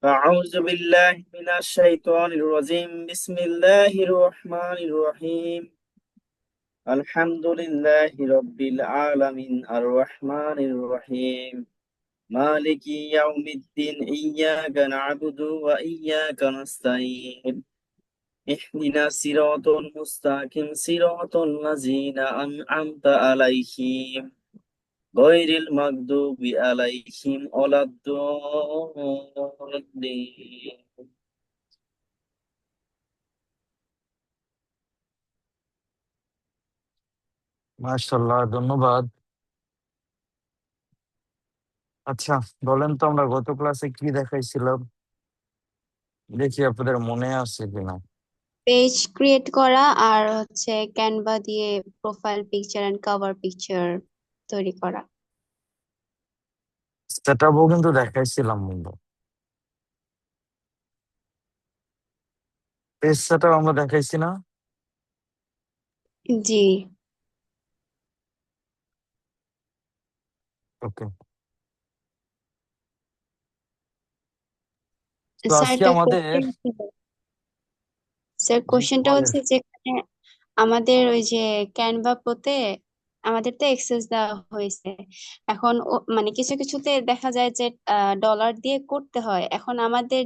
أعوذ بالله من الشيطان الرجيم بسم الله الرحمن الرحيم الحمد لله رب العالمين الرحمن الرحيم مالك يوم الدين إياك نعبد وإياك نستعين اهدنا الصراط المستقيم صراط الذين أنعمت عليهم غير المغضوب عليهم ولا الضالين. মাশাআল্লাহ, ধন্যবাদ। আচ্ছা, বলেন তো আমরা গত ক্লাসে কি দেখাইছিলাম? দেখি আপনাদের মনে আছে কিনা। পেজ ক্রিয়েট করা আর হচ্ছে ক্যানভা দিয়ে profile picture and cover picture তৈরি করা। সেটআপও কিন্তু দেখাইছিলাম বন্ধু। পেজ সেটআপ আমরা দেখাইছি না? জি। ওকে। তো স্যার আজকে একটা আমাদের কোশ্চেন ছিল। স্যার জি কোশ্চেনটা বলেন। হচ্ছে যেখানে আমাদের ওই যে ক্যানভা পোতে আমাদের তো এক্সেস দেওয়া হয়েছে। এখন মানে কিছু কিছুতে দেখা যায় যে ডলার দিয়ে করতে হয়। এখন আমাদের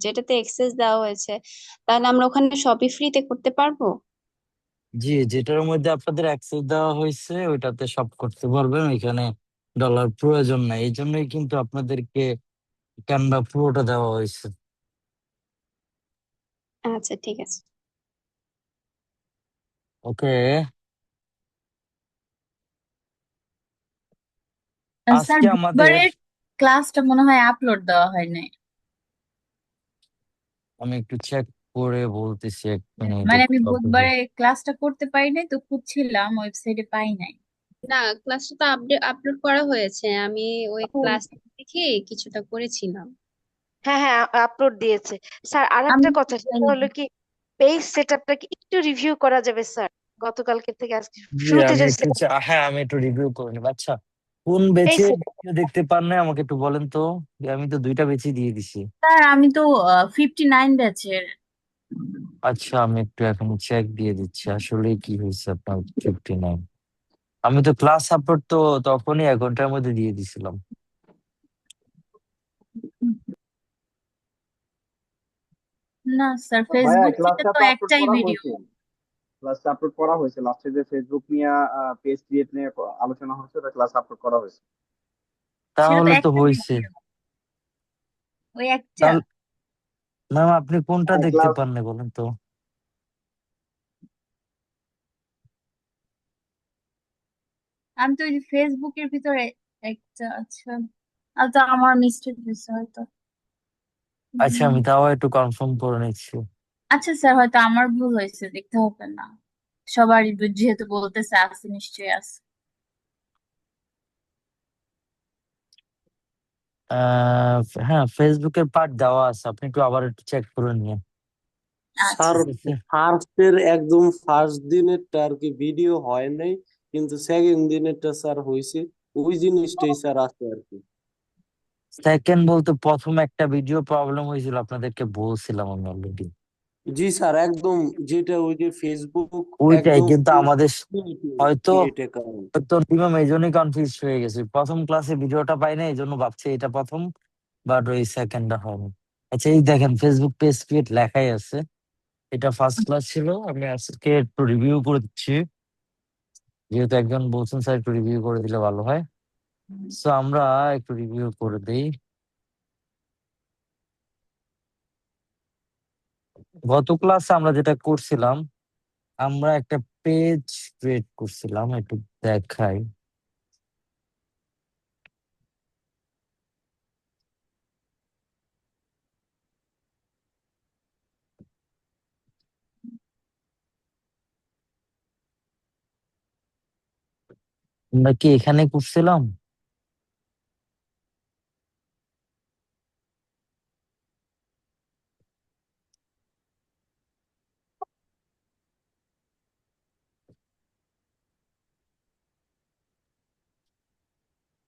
যেটাতে এক্সেস দেওয়া হয়েছে, তাহলে আমরা ওখানে সবই ফ্রিতে করতে পারবো? জি, যেটার মধ্যে আপনাদের অ্যাক্সেস দেওয়া হয়েছে ওইটাতে সব করতে পারবেন, ওইখানে ডলার প্রয়োজন নাই। এই জন্যই কিন্তু আপনাদেরকে ক্যানভা পুরোটা দেওয়া হয়েছে। আচ্ছা, ঠিক আছে। ওকে। স্যার, আজকে আমাদের, বুধবারের ক্লাসটা মনে হয় আপলোড দেওয়া হয় নাই। আমি একটু চেক করে বলতেছি, এক মিনিট মানে আমি একটু অপেক্ষা। বুধবারে ক্লাসটা করতে পারি নাই, তো খুঁজছিলাম ওয়েবসাইটে পাই নাই। না, ক্লাসটা তো আপলোড করা হয়েছে। আমি ওই ও, ক্লাস দেখে কিছুটা করেছিলাম। হ্যাঁ হ্যাঁ, আপলোড দিয়েছে। স্যার আর আমি একটা তো কথা, সেটা পাইনি। হলো কি, পেজ সেটআপটা কি একটু রিভিউ করা যাবে স্যার? গতকালকে থেকে আজকে জি, শুরুতে আমি যে একটু হ্যাঁ, আমি একটু রিভিউ করে নেব। আচ্ছা, কোন পেজ বেচে সেটআপ, দেখতে পান না আমাকে একটু বলেন তো। যে আমি তো দুইটা বেচে দিয়ে দিছি। স্যার, আমি তো 59 ব্যাচের। আচ্ছা, আমি একটু এখন চেক দিয়ে দিচ্ছি আসলে কি হয়েছে আপনার 59। আমি তো ক্লাস আপলোড তো তখনই 1 ঘন্টার মধ্যে দিয়ে দিছিলাম। না স্যার, ভাইয়া, ফেসবুক থেকে ক্লাসটা তো তো আপলোড একটাই করা ভিডিও। হয়েছে। ক্লাসটা আপলোড করা হয়েছে, লাস্টে যে ফেসবুক নিয়ে পেজ ক্রিয়েট নিয়ে আলোচনা হচ্ছে, ওটা ক্লাস আপলোড করা হয়েছে। সেটা তো তাহলে তো একটা হয়েছে। ভিডিও, ওই একটা। তাহলে ম্যাম, আপনি কোনটা হ্যাঁ, দেখতে ক্লাস পান না বলেন তো। আমি তো ওই যে ফেসবুকের ভিতরে একটা। আচ্ছা, আর তো আমার মিস্টেক হয়েছে হয়তো। আচ্ছা, উম, আমি তাও একটু কনফার্ম করে নিচ্ছি। আচ্ছা স্যার, হয়তো আমার ভুল হয়েছে, দেখতে হবে না। সবারই যেহেতু বলতেছে আছে, নিশ্চয়ই আছে। হ্যাঁ, ফেসবুকের পার্ট দেওয়া আছে, আপনি একটু আবার একটু চেক করে নিন। আচ্ছা স্যার, ঠিক আছে। ফার্স্টের একদম ফার্স্ট দিনেরটা আর কি ভিডিও হয় নাই, কিন্তু সেকেন্ড দিনেরটা স্যার হয়েছে। ওই জিনিসটাই স্যার আছে আর কি। সেকেন্ড বলতে প্রথম একটা ভিডিও প্রবলেম হয়েছিল, আপনাদেরকে বলছিলাম আমি অলরেডি। জি স্যার, একদম যেটা ওই যে ফেসবুক ওইটাই একদম কিন্তু আমাদের হয়তো ক্রিয়েটে কারণ। হয়তো মিনিমাম এই জন্যই কনফিউজ হয়ে গেছে, প্রথম ক্লাসে ভিডিওটা পাই না এই জন্য ভাবছি এটা প্রথম, বাট ওই সেকেন্ডটা হয়নি। আচ্ছা, এই দেখেন ফেসবুক পেজ ক্রিয়েট লেখাই আছে। এটা ফার্স্ট ক্লাস ছিল, আমি আজকে একটু রিভিউ করে দিচ্ছি, যেহেতু একজন বলছেন স্যার একটু রিভিউ করে দিলে ভালো হয়। সো আমরা একটু রিভিউ করে দিই। গত ক্লাসে আমরা যেটা করছিলাম, আমরা একটা পেজ ক্রিয়েট করছিলাম, একটু দেখাই। আমরা কি এখানে করছিলাম?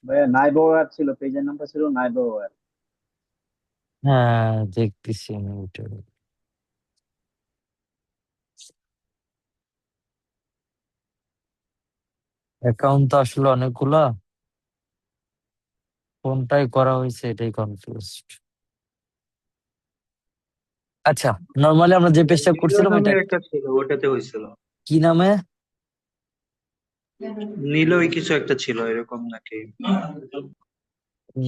ভাইয়া, নাইবা ওয়্যার ছিল, পেজের নামটা ছিল নাইবা ওয়্যার। হ্যাঁ, দেখতেছি আমি ওটা। অ্যাকাউন্ট তো আসলে অনেকগুলা, কোনটাই করা হয়েছে এটাই কনফিউজ। আচ্ছা, নর্মালি আমরা যে পেজটা ভিডিও করছিলাম এটা নামের একটা ছিল, ওটাতে হয়েছিল। কি নামে? নীলই কিছু একটা ছিল এরকম নাকি?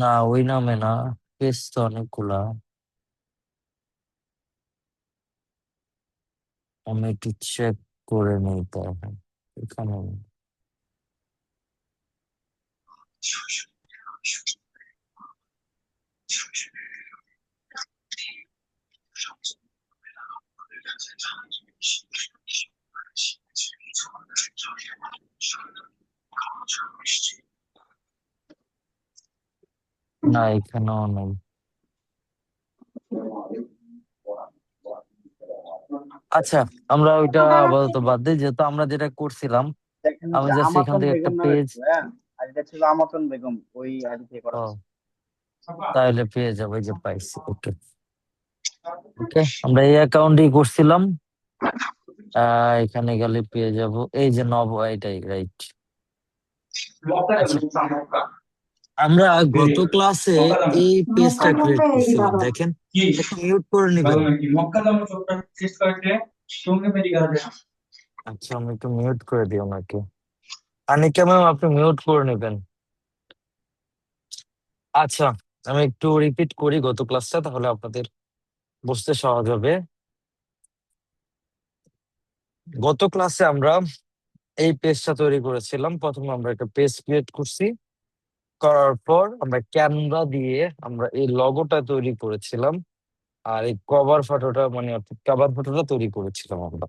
না, ওই নামে না, পেজ তো অনেকগুলা। আমি একটু চেক করে নিই তাহলে। এখানে না, এখানেও নেই। আচ্ছা, আমরা ওইটা আপাতত বাদ দিই, যেহেতু আমরা যেটা করছিলাম দেখেন আমি যে জাস্ট এখান আমাজন থেকে একটা বেগম নামে পেজ। ছিল, হ্যাঁ, আর এটা ছিল আমাজন বেগম, ওই আইডি থেকে করা হয়েছে। ও, তাহলে পেয়ে যাবো, এই যে পাইছি। ওকে ওকে, আমরা এই অ্যাকাউন্টই করছিলাম। এখানে গেলে পেয়ে যাব, এই যে নব, এটাই রাইট। আচ্ছা, আমরা গত ক্লাসে এই পেজটা ক্রিয়েট করছিলাম, দেখেন। একটু মিউট করে নিবেন। আচ্ছা, আমি একটু মিউট করে দিই ওনাকে। আনিকা ম্যাম, আপনি মিউট করে নেবেন। আচ্ছা, আমি একটু রিপিট করি গত ক্লাসটা, তাহলে আপনাদের বুঝতে সহজ হবে। গত ক্লাসে আমরা এই পেজটা তৈরি করেছিলাম। প্রথমে আমরা একটা পেজ ক্রিয়েট করছি, করার পর আমরা ক্যানভা দিয়ে আমরা এই লগোটা তৈরি করেছিলাম, আর এই কভার ফটোটা মানে কভার ফটোটা তৈরি করেছিলাম আমরা।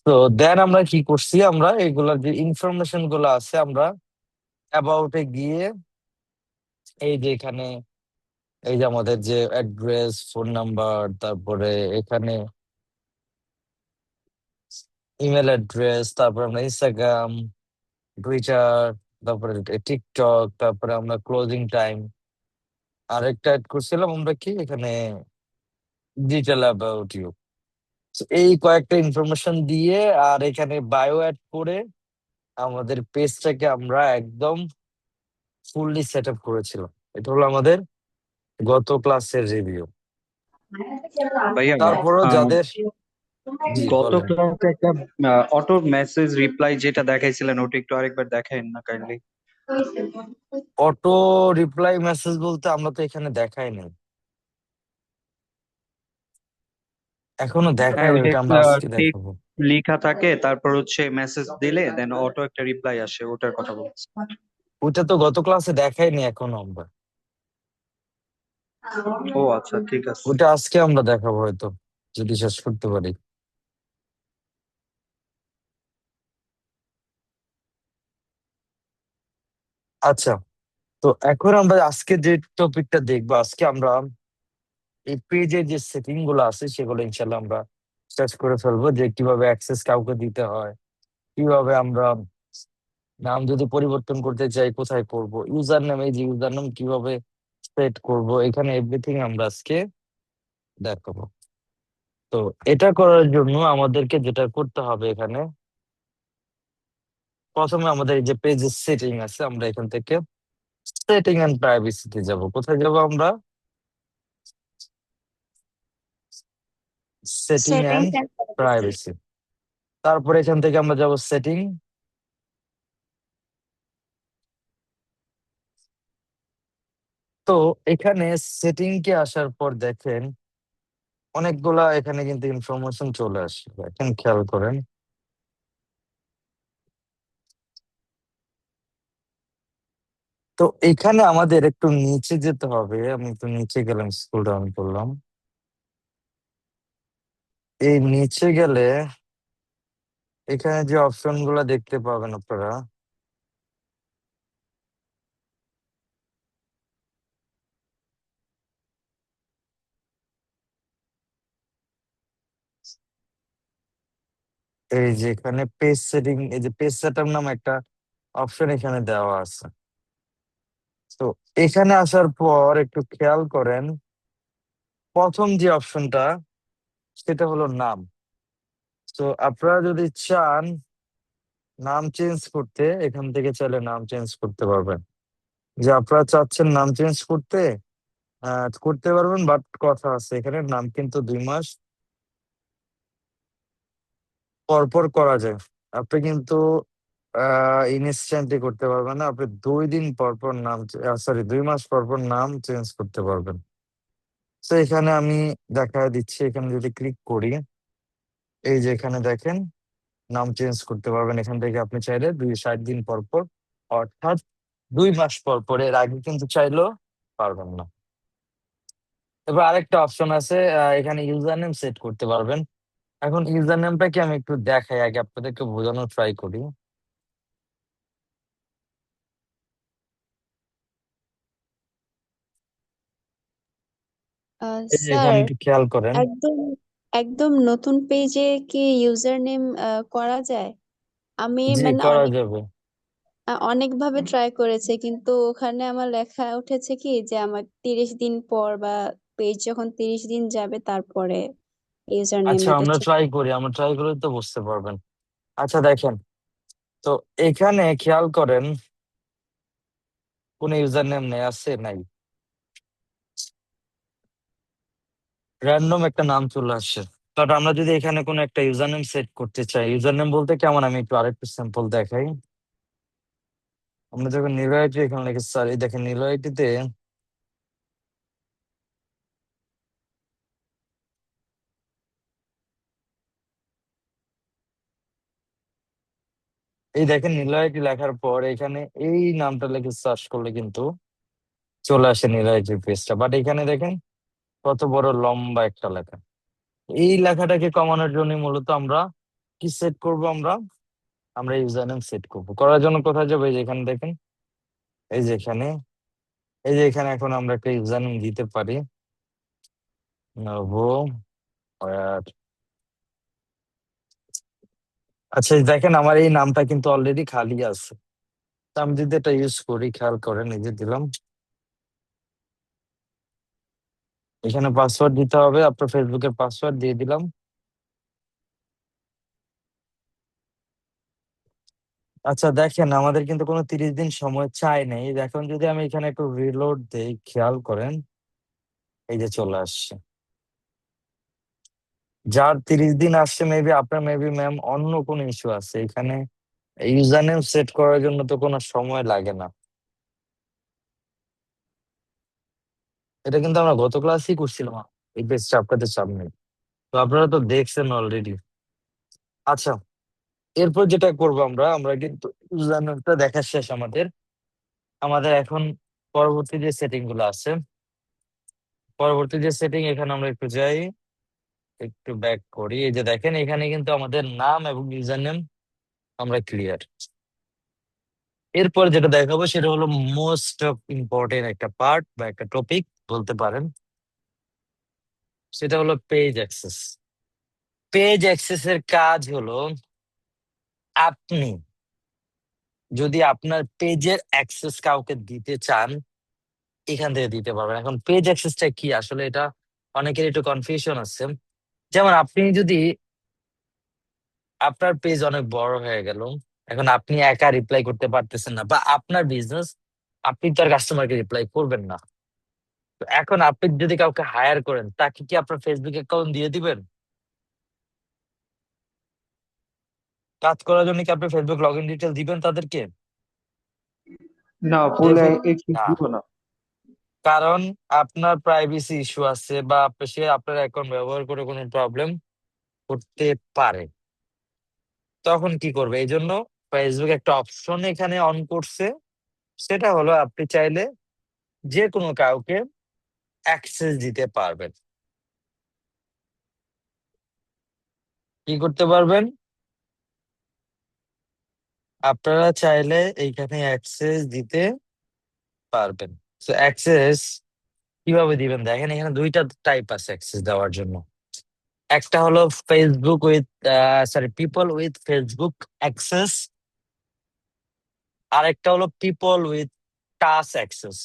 তো দেন আমরা কি করছি, আমরা এগুলা যে ইনফরমেশন গুলো আছে আমরা অ্যাবাউটে গিয়ে এই যে এখানে এই যে আমাদের যে অ্যাড্রেস, ফোন নাম্বার, তারপরে এখানে ইমেল অ্যাড্রেস, তারপরে আমরা ইনস্টাগ্রাম, টুইটার, তারপরে টিকটক, তারপরে আমরা ক্লোজিং টাইম, আরেকটা অ্যাড করছিলাম আমরা কি এখানে ডিটেল অ্যাবাউট ইউ। এই কয়েকটা ইনফরমেশন দিয়ে আর এখানে বায়ো অ্যাড করে আমাদের পেজটাকে আমরা একদম ফুললি সেট আপ করেছিলাম। এটা হলো আমাদের গত ক্লাসের রিভিউ। ভাইয়া, তারপরও আহ, যাদের, জি গত বলেন। ক্লাসে একটা অটো মেসেজ রিপ্লাই যেটা দেখাইছিলেন, ওটা একটু আরেকবার দেখাইন না কাইন্ডলি। অটো রিপ্লাই মেসেজ বলতে আমরা তো এখানে দেখাই নাই, এখনো হ্যাঁ, দেখাই, ওই যে ওইটা আমরা আজকে টেক্সট দেখাবো। লেখা থাকে, তারপর হচ্ছে মেসেজ দিলে দেন অটো একটা রিপ্লাই আসে, ওটার কথা বলছি। ওইটা তো গত ক্লাসে দেখাইনি এখনো আমরা, ও আচ্ছা, ঠিক আছে। ওইটা আজকে আমরা দেখাবো হয়তো, যদি শেষ করতে পারি। আচ্ছা, তো এখন আমরা আজকে যে টপিকটা দেখবো, আজকে আমরা এই পেজের যে সেটিং গুলো আছে সেগুলো ইনশাল্লাহ আমরা সার্চ করে ফেলবো, যে কিভাবে অ্যাক্সেস কাউকে দিতে হয়, কিভাবে আমরা নাম যদি পরিবর্তন করতে চাই কোথায় করব, ইউজার নেম, এই যে ইউজার নেম কিভাবে সেট করব, এখানে এভরিথিং আমরা আজকে দেখাবো। তো এটা করার জন্য আমাদেরকে যেটা করতে হবে, এখানে প্রথমে আমাদের এই যে পেজের সেটিং আছে, আমরা এখান থেকে সেটিং এন্ড প্রাইভেসিতে যাব। কোথায় যাব আমরা? Setting settings and and privacy. Privacy. তারপরে এখান থেকে আমরা যাব সেটিং। তো এখানে সেটিং কে আসার পর দেখেন অনেকগুলা এখানে কিন্তু ইনফরমেশন চলে আসবে, এখন খেয়াল করেন। তো এখানে আমাদের একটু নিচে যেতে হবে, আমি একটু নিচে গেলাম, স্ক্রল ডাউন করলাম। এই নিচে গেলে এখানে যে অপশন গুলা দেখতে পাবেন আপনারা, এই যে এখানে পেজ সেটিং, এই যে পেজ সেটআপ নামে একটা অপশন এখানে দেওয়া আছে। তো এখানে আসার পর একটু খেয়াল করেন, প্রথম যে অপশনটা সেটা হলো নাম। তো আপনারা যদি চান নাম চেঞ্জ করতে, এখান থেকে চাইলে নাম চেঞ্জ করতে পারবেন। যে আপনারা চাচ্ছেন নাম চেঞ্জ করতে, করতে পারবেন, বাট কথা আছে এখানে, নাম কিন্তু 2 মাস পর পর করা যায়। আপনি কিন্তু ইনস্ট্যান্টলি করতে পারবেন না, আপনি 2 দিন পর পর নাম, সরি 2 মাস পর পর নাম চেঞ্জ করতে পারবেন। তো এখানে আমি দেখা দিচ্ছি, এখানে যদি ক্লিক করি, এই যে এখানে দেখেন নাম চেঞ্জ করতে পারবেন এখান থেকে আপনি চাইলে 60 দিন পর পর, অর্থাৎ 2 মাস পর পর। এর আগে কিন্তু চাইলেও পারবেন না। এবার আরেকটা অপশন আছে, এখানে ইউজার নেম সেট করতে পারবেন। এখন ইউজার নেমটা কি আমি একটু দেখাই, আগে আপনাদেরকে বোঝানোর ট্রাই করি। এই যে স্যার, এখানে একটু খেয়াল করেন। একদম একদম নতুন পেজে কি ইউজার নেম করা যায়? আমি জি, মানে করা যাবে। অনেকভাবে ট্রাই করেছে, কিন্তু ওখানে আমার লেখা উঠেছে কি যে আমার 30 দিন পর বা পেজ যখন 30 দিন যাবে তারপরে ইউজার নেম আচ্ছা, এটা আমরা চেঞ্জ। ট্রাই করি, আমরা ট্রাই করলে তো বুঝতে পারবেন। আচ্ছা দেখেন, তো এখানে খেয়াল করেন কোন ইউজার নেম নেই, আছে নাই, র্যান্ডম একটা নাম চলে আসছে। বাট আমরা যদি এখানে কোনো একটা ইউজার নেম সেট করতে চাই, ইউজার নেম বলতে কেমন, আমি একটু আরেকটু স্যাম্পল দেখাই। আমরা যখন নিলয়টি এখানে লিখে, সরি দেখেন নিলয়টিতে এই দেখেন নিলয়টি লেখার পর এখানে এই নামটা লিখে সার্চ করলে কিন্তু চলে আসে নিলয়টির পেজটা। বাট এখানে দেখেন কত বড় লম্বা একটা লেখা। এই লেখাটাকে কমানোর জন্য মূলত আমরা কি সেট করব, আমরা আমরা ইউজার নেম সেট করবো। করার জন্য কোথায় যাবো, এই যে এখানে দেখেন, এই যে এখানে, এই যে এখানে এখন আমরা একটা ইউজার নেম দিতে পারি, নব। আর আচ্ছা, এই দেখেন আমার এই নামটা কিন্তু অলরেডি খালি আছে। তো আমি যদি এটা ইউজ করি, খেয়াল করেন, এই যে দিলাম, এখানে পাসওয়ার্ড দিতে হবে, আপনার ফেসবুকের পাসওয়ার্ড দিয়ে দিলাম। আচ্ছা দেখেন আমাদের কিন্তু কোনো 30 দিন সময় চাই নেই। এখন যদি আমি এখানে একটু রিলোড দেই, খেয়াল করেন, এই যে চলে আসছে। যার 30 দিন আসছে, মেবি আপনার, মেবি ম্যাম অন্য কোনো ইস্যু আছে এখানে। ইউজার নেম সেট করার জন্য তো কোনো সময় লাগে না। এটা কিন্তু আমরা গত ক্লাসেই করছিলাম এই পেজটা আপনাদের সামনে, তো আপনারা তো দেখছেন অলরেডি। আচ্ছা, এরপর যেটা করবো আমরা, আমরা কিন্তু ইউজার নেমটা দেখা শেষ আমাদের। আমাদের এখন পরবর্তী যে সেটিং গুলো আছে, পরবর্তী যে সেটিং, এখানে আমরা একটু যাই, একটু ব্যাক করি। এই যে দেখেন এখানে কিন্তু আমাদের নাম এবং ইউজার নেম আমরা ক্লিয়ার। এরপর যেটা দেখাবো সেটা হলো মোস্ট অফ ইম্পর্টেন্ট একটা পার্ট বা একটা টপিক বলতে পারেন, সেটা হলো পেজ অ্যাক্সেস। পেজ অ্যাক্সেস এর কাজ হলো, আপনি যদি আপনার পেজের অ্যাক্সেস কাউকে দিতে চান, এখান থেকে দিতে পারবেন। এখন পেজ অ্যাক্সেসটা কি আসলে, এটা অনেকের একটু কনফিউশন আছে। যেমন আপনি যদি, আপনার পেজ অনেক বড় হয়ে গেল, এখন আপনি একা রিপ্লাই করতে পারতেছেন না, বা আপনার বিজনেস, আপনি তো আর কাস্টমারকে রিপ্লাই করবেন না। তো এখন আপনি যদি কাউকে হায়ার করেন, তাকে কি আপনার ফেসবুক অ্যাকাউন্ট দিয়ে দিবেন? কাজ করার জন্য কি আপনি ফেসবুক লগ ইন ডিটেল দিবেন তাদেরকে? না, ফুল ডেফিট অ্যাক্সেস না, দিব না। কারণ আপনার প্রাইভেসি ইস্যু আছে, বা সে আপনার অ্যাকাউন্ট ব্যবহার করে কোনো প্রবলেম করতে পারে। তখন কি করবে, এই জন্য ফেসবুক একটা অপশন এখানে অন করছে, সেটা হলো আপনি চাইলে যে কোনো কাউকে অ্যাক্সেস দিতে পারবেন। কি করতে পারবেন, আপনারা চাইলে এইখানে অ্যাক্সেস দিতে পারবেন। তো অ্যাক্সেস কিভাবে দিবেন, দেখেন এখানে 2টা টাইপ আছে অ্যাক্সেস দেওয়ার জন্য। একটা হলো Facebook with, sorry people with Facebook access, আর একটা হলো পিপল উইথ টাচ অ্যাক্সেস।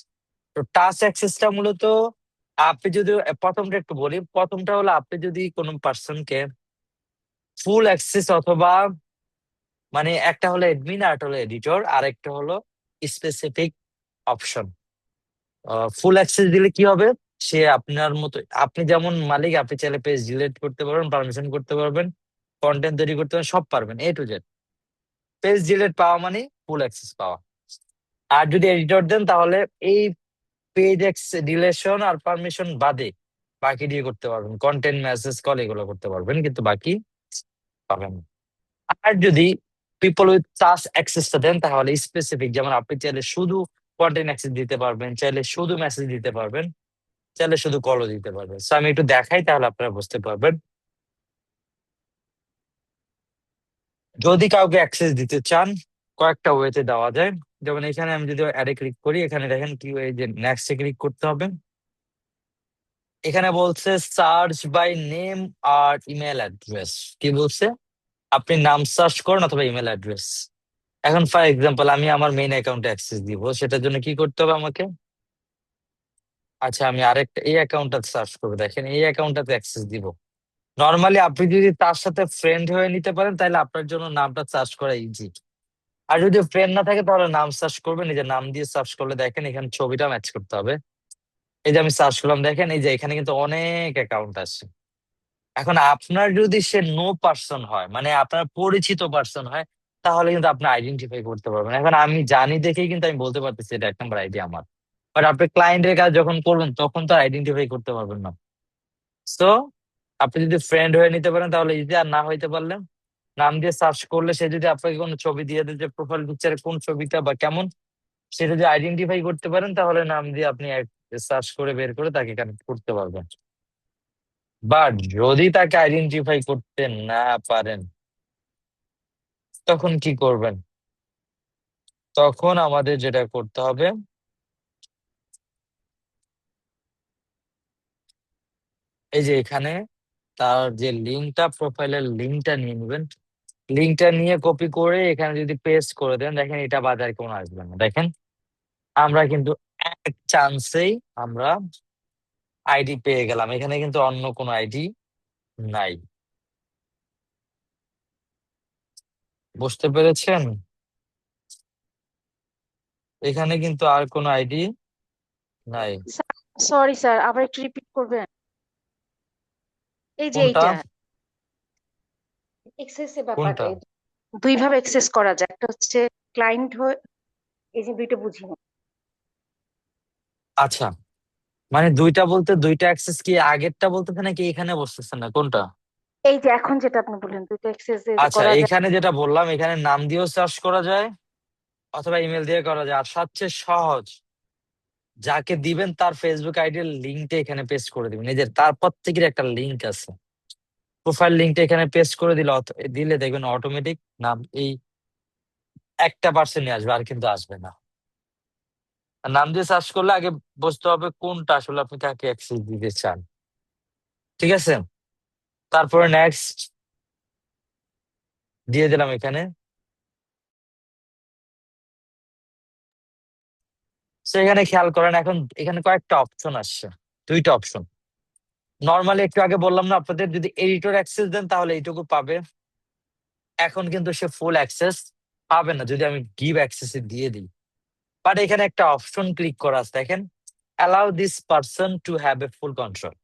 তো টাচ অ্যাক্সেসটা মূলত আপনি যদি প্রথমটা একটু বলি, প্রথমটা হলো আপনি যদি কোনো পার্সনকে ফুল অ্যাক্সেস অথবা মানে একটা হলো এডমিন আর একটা হলো এডিটর আর একটা হলো স্পেসিফিক অপশন। ফুল অ্যাক্সেস দিলে কি হবে, সে আপনার মতো, আপনি যেমন মালিক আপনি চাইলে পেজ ডিলিট করতে পারবেন, পারমিশন করতে পারবেন, কন্টেন্ট তৈরি করতে পারবেন, সব পারবেন এ টু জেড। পেজ ডিলিট পাওয়া মানে ফুল অ্যাক্সেস পাওয়া। আর যদি এডিটর দেন তাহলে এই পেজ ডিলেশন আর পারমিশন বাদে বাকি দিয়ে করতে পারবেন, কন্টেন্ট মেসেজ কল এগুলো করতে পারবেন, কিন্তু বাকি পাবেন না। আর যদি পিপল উইথ টাস্ক অ্যাক্সেসটা দেন তাহলে স্পেসিফিক, যেমন আপনি চাইলে শুধু কন্টেন্ট অ্যাক্সেস দিতে পারবেন, চাইলে শুধু মেসেজ দিতে পারবেন, চাইলে শুধু কলও দিতে পারবেন। সো আমি একটু দেখাই তাহলে আপনারা বুঝতে পারবেন। যদি কাউকে অ্যাক্সেস দিতে চান কয়েকটা ওয়েতে দেওয়া যায়। যেমন এখানে আমি যদি অ্যাডে ক্লিক করি, এখানে দেখেন কি এই যে নেক্সটে ক্লিক করতে হবে। এখানে বলছে সার্চ বাই নেম আর ইমেল অ্যাড্রেস। কি বলছে, আপনি নাম সার্চ করুন অথবা ইমেল অ্যাড্রেস। এখন ফর এক্সাম্পল আমি আমার মেইন অ্যাকাউন্টে অ্যাক্সেস দিব, সেটার জন্য কি করতে হবে আমাকে? আচ্ছা আমি আরেকটা এই অ্যাকাউন্টটা সার্চ করবো, দেখেন এই অ্যাকাউন্টটাতে অ্যাক্সেস দিব। নর্মালি আপনি যদি তার সাথে ফ্রেন্ড হয়ে নিতে পারেন তাহলে আপনার জন্য নামটা সার্চ করা ইজি। আর যদি ফ্রেন্ড না থাকে তাহলে নাম সার্চ করবেন, নিজের নাম দিয়ে সার্চ করলে দেখেন এখানে ছবিটা ম্যাচ করতে হবে। এই যে আমি সার্চ করলাম, দেখেন এই যে এখানে কিন্তু অনেক অ্যাকাউন্ট আছে। এখন আপনার যদি সে নো পার্সন হয়, মানে আপনার পরিচিত পার্সন হয়, তাহলে কিন্তু আপনি আইডেন্টিফাই করতে পারবেন। এখন আমি জানি দেখেই কিন্তু আমি বলতে পারতেছি এটা 1 নম্বর আইডি আমার। বাট আপনি ক্লায়েন্টের কাজ যখন করবেন তখন তো আইডেন্টিফাই করতে পারবেন না। তো আপনি যদি ফ্রেন্ড হয়ে নিতে পারেন তাহলে ইজি, আর না হইতে পারলে নাম দিয়ে সার্চ করলে সে যদি আপনাকে কোনো ছবি দিয়ে দেয় যে প্রোফাইল পিকচারে কোন ছবিটা বা কেমন, সে যদি আইডেন্টিফাই করতে পারেন তাহলে নাম দিয়ে আপনি সার্চ করে বের করে তাকে কানেক্ট করতে পারবেন। বাট যদি তাকে আইডেন্টিফাই করতে না পারেন তখন কি করবেন? তখন আমাদের যেটা করতে হবে, এই যে এখানে তার যে লিঙ্কটা, প্রোফাইলের লিঙ্কটা নিয়ে নেবেন। লিঙ্কটা নিয়ে কপি করে এখানে যদি পেস্ট করে দেন, দেখেন এটা বাজারে কোনো আসবে না। দেখেন আমরা কিন্তু এক চান্সেই আমরা আইডি পেয়ে গেলাম, এখানে কিন্তু অন্য কোনো আইডি নাই। বুঝতে পেরেছেন? এখানে কিন্তু আর কোনো আইডি নাই। সরি স্যার, আবার একটু রিপিট করবেন? এই যে কোনটা? এইটা এক্সেস এর ব্যাপারটা, কোনটা? দুই ভাবে এক্সেস করা যায়, একটা হচ্ছে ক্লায়েন্ট হয়ে, এই যে দুইটা বুঝি না। আচ্ছা, মানে দুইটা বলতে দুইটা অ্যাক্সেস কি আগেরটা বলতেছে নাকি এখানে বসতেছে না, কোনটা? এই যে এখন যেটা আপনি বললেন দুইটা এক্সেস আচ্ছা করা যায়। এখানে যেটা বললাম, এখানে নাম দিয়েও সার্চ করা যায় অথবা ইমেল দিয়ে করা যায়। আর সবচেয়ে সহজ, যাকে দিবেন তার ফেসবুক আইডির লিঙ্কটা এখানে পেস্ট করে দিবেন। এই যে তার প্রত্যেকের একটা লিঙ্ক আছে, প্রোফাইল লিঙ্কটা এখানে পেস্ট করে দিলে দেখবেন অটোমেটিক নাম এই একটা পার্সেন্টই আসবে, আর কিন্তু আসবে না। আর নাম দিয়ে সার্চ করলে আগে বুঝতে হবে কোনটা আসলে আপনি কাকে অ্যাক্সেস দিতে চান। ঠিক আছে, তারপরে নেক্সট দিয়ে দিলাম এখানে। তো এখানে খেয়াল করেন, এখন এখানে কয়েকটা অপশন আসছে, দুইটা অপশন। নর্মালি একটু আগে বললাম না আপনাদের, যদি এডিটর অ্যাক্সেস দেন তাহলে এইটুকু পাবে। এখন কিন্তু সে ফুল অ্যাক্সেস পাবে না যদি আমি গিভ অ্যাক্সেস দিয়ে দিই। বাট এখানে একটা অপশন ক্লিক করা আছে, দেখেন allow this person to have a full control.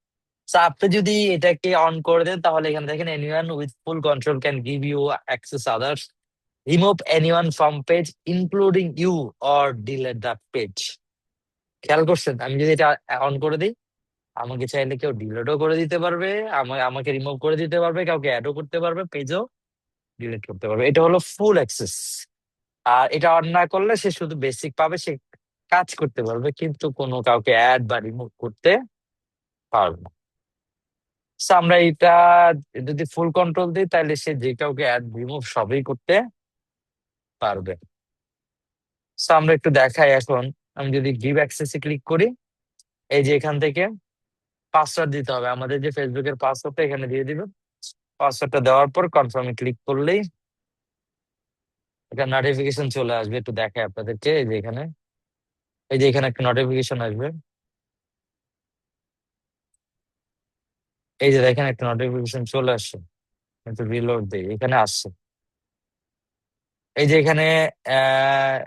আপনি যদি এটাকে অন করে দেন তাহলে এখানে দেখেন anyone with full control can give you access others, remove anyone from page including you or delete the page. খেয়াল করছেন, আমি যদি এটা অন করে দিই আমাকে চাইলে কেউ ডিলিটও করে দিতে পারবে, আমাকে রিমুভ করে দিতে পারবে, কাউকে অ্যাডও করতে পারবে, পেজও ডিলিট করতে পারবে। এটা হলো ফুল অ্যাক্সেস। আর এটা অন না করলে সে শুধু বেসিক পাবে, সে কাজ করতে পারবে কিন্তু কোনো কাউকে অ্যাড বা রিমুভ করতে পারবে না। So, আমরা এটা যদি ফুল কন্ট্রোল দিই তাহলে সে যে কাউকে অ্যাড রিমুভ সবই করতে পারবে। So, আমরা একটু দেখাই এখন, আমি যদি গিভ অ্যাক্সেসে ক্লিক করি, এই যে এখান থেকে পাসওয়ার্ড দিতে হবে, আমাদের যে ফেসবুকের পাসওয়ার্ডটা এখানে দিয়ে দিবেন। পাসওয়ার্ডটা দেওয়ার পর কনফার্মে ক্লিক করলেই এখানে নোটিফিকেশন চলে আসবে। একটু দেখাই আপনাদেরকে, এই যে এখানে একটা নোটিফিকেশন আসবে। এই যে দেখেন একটা নোটিফিকেশন চলে আসছে, কিন্তু রিলোড দিই, এখানে আসছে। এই যে এখানে আহ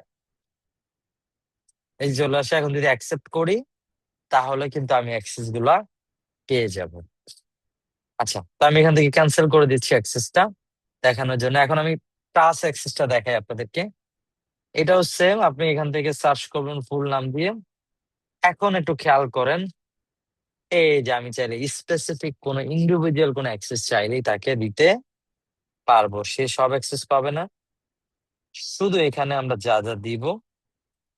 এই যে চলে আসে। এখন যদি অ্যাকসেপ্ট করি তাহলে কিন্তু আমি অ্যাক্সেস গুলা পেয়ে যাব। আচ্ছা, তো আমি এখান থেকে ক্যান্সেল করে দিচ্ছি অ্যাক্সেসটা দেখানোর জন্য। এখন আমি টাচ অ্যাক্সেসটা দেখাই আপনাদেরকে। এটাও সেম, আপনি এখান থেকে সার্চ করবেন ফুল নাম দিয়ে। এখন একটু খেয়াল করেন, এই যে আমি চাইলে স্পেসিফিক কোন ইন্ডিভিজুয়াল কোন অ্যাক্সেস চাইলেই তাকে দিতে পারবো, সে সব অ্যাক্সেস পাবে না। শুধু এখানে আমরা যা যা দিব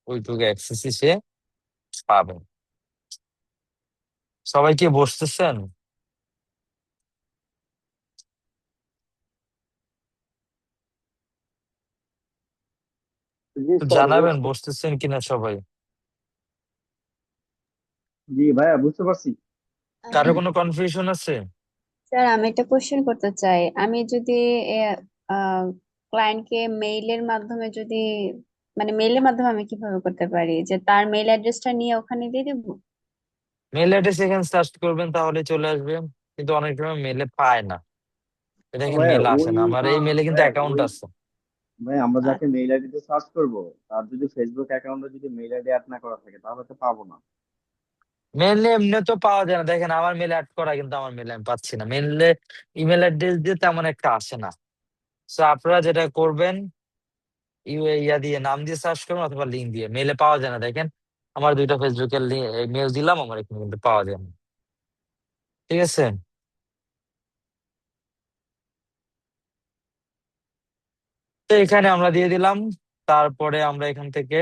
ওইটুকু অ্যাক্সেসই সে পাবে। সবাই কি বসতেছেন? জি তো স্যার, জানাবেন বসতে। বসতেছেন কিনা সবাই। জি ভাইয়া, বুঝতে পারছি। কারো কোনো কনফিউশন আছে? স্যার আমি একটা কোশ্চেন করতে চাই। আমি যদি ক্লায়েন্টকে মেইলের মাধ্যমে যদি মানে মেইলের মাধ্যমে আমি কিভাবে করতে পারি যে তার মেইল অ্যাড্রেসটা নিয়ে ওখানে দিয়ে দিব? মেল অ্যাড্রেস এখানে সার্চ করবেন তাহলে চলে আসবে, কিন্তু অনেক সময় মেলে পায় না। দেখেন ভাইয়া মেল আসে ওই না, আমার এই মেলে কিন্তু ভাইয়া অ্যাকাউন্ট ওই আছে। ভাই, আমরা আর যাকে মেইল আইডিতে সার্চ করব, তার যদি ফেসবুক অ্যাকাউন্টে যদি মেইল আইডি অ্যাড না করা থাকে তাহলে তো পাবো না। মেলে এমনি তো পাওয়া যায় না। দেখেন আমার মেলে অ্যাড করা, কিন্তু আমার মেলে আমি পাচ্ছি না। মেলে ইমেল অ্যাড্রেস দিয়ে তেমন একটা আসে না। তো আপনারা যেটা করবেন, ইয়া দিয়ে নাম দিয়ে সার্চ করবেন অথবা লিঙ্ক দিয়ে। মেলে পাওয়া যায় না। দেখেন আমার দুইটা ফেসবুকের মেল দিলাম, আমার এখানে কিন্তু পাওয়া যায় না। ঠিক আছে? তো এখানে আমরা দিয়ে দিলাম। তারপরে আমরা এখান থেকে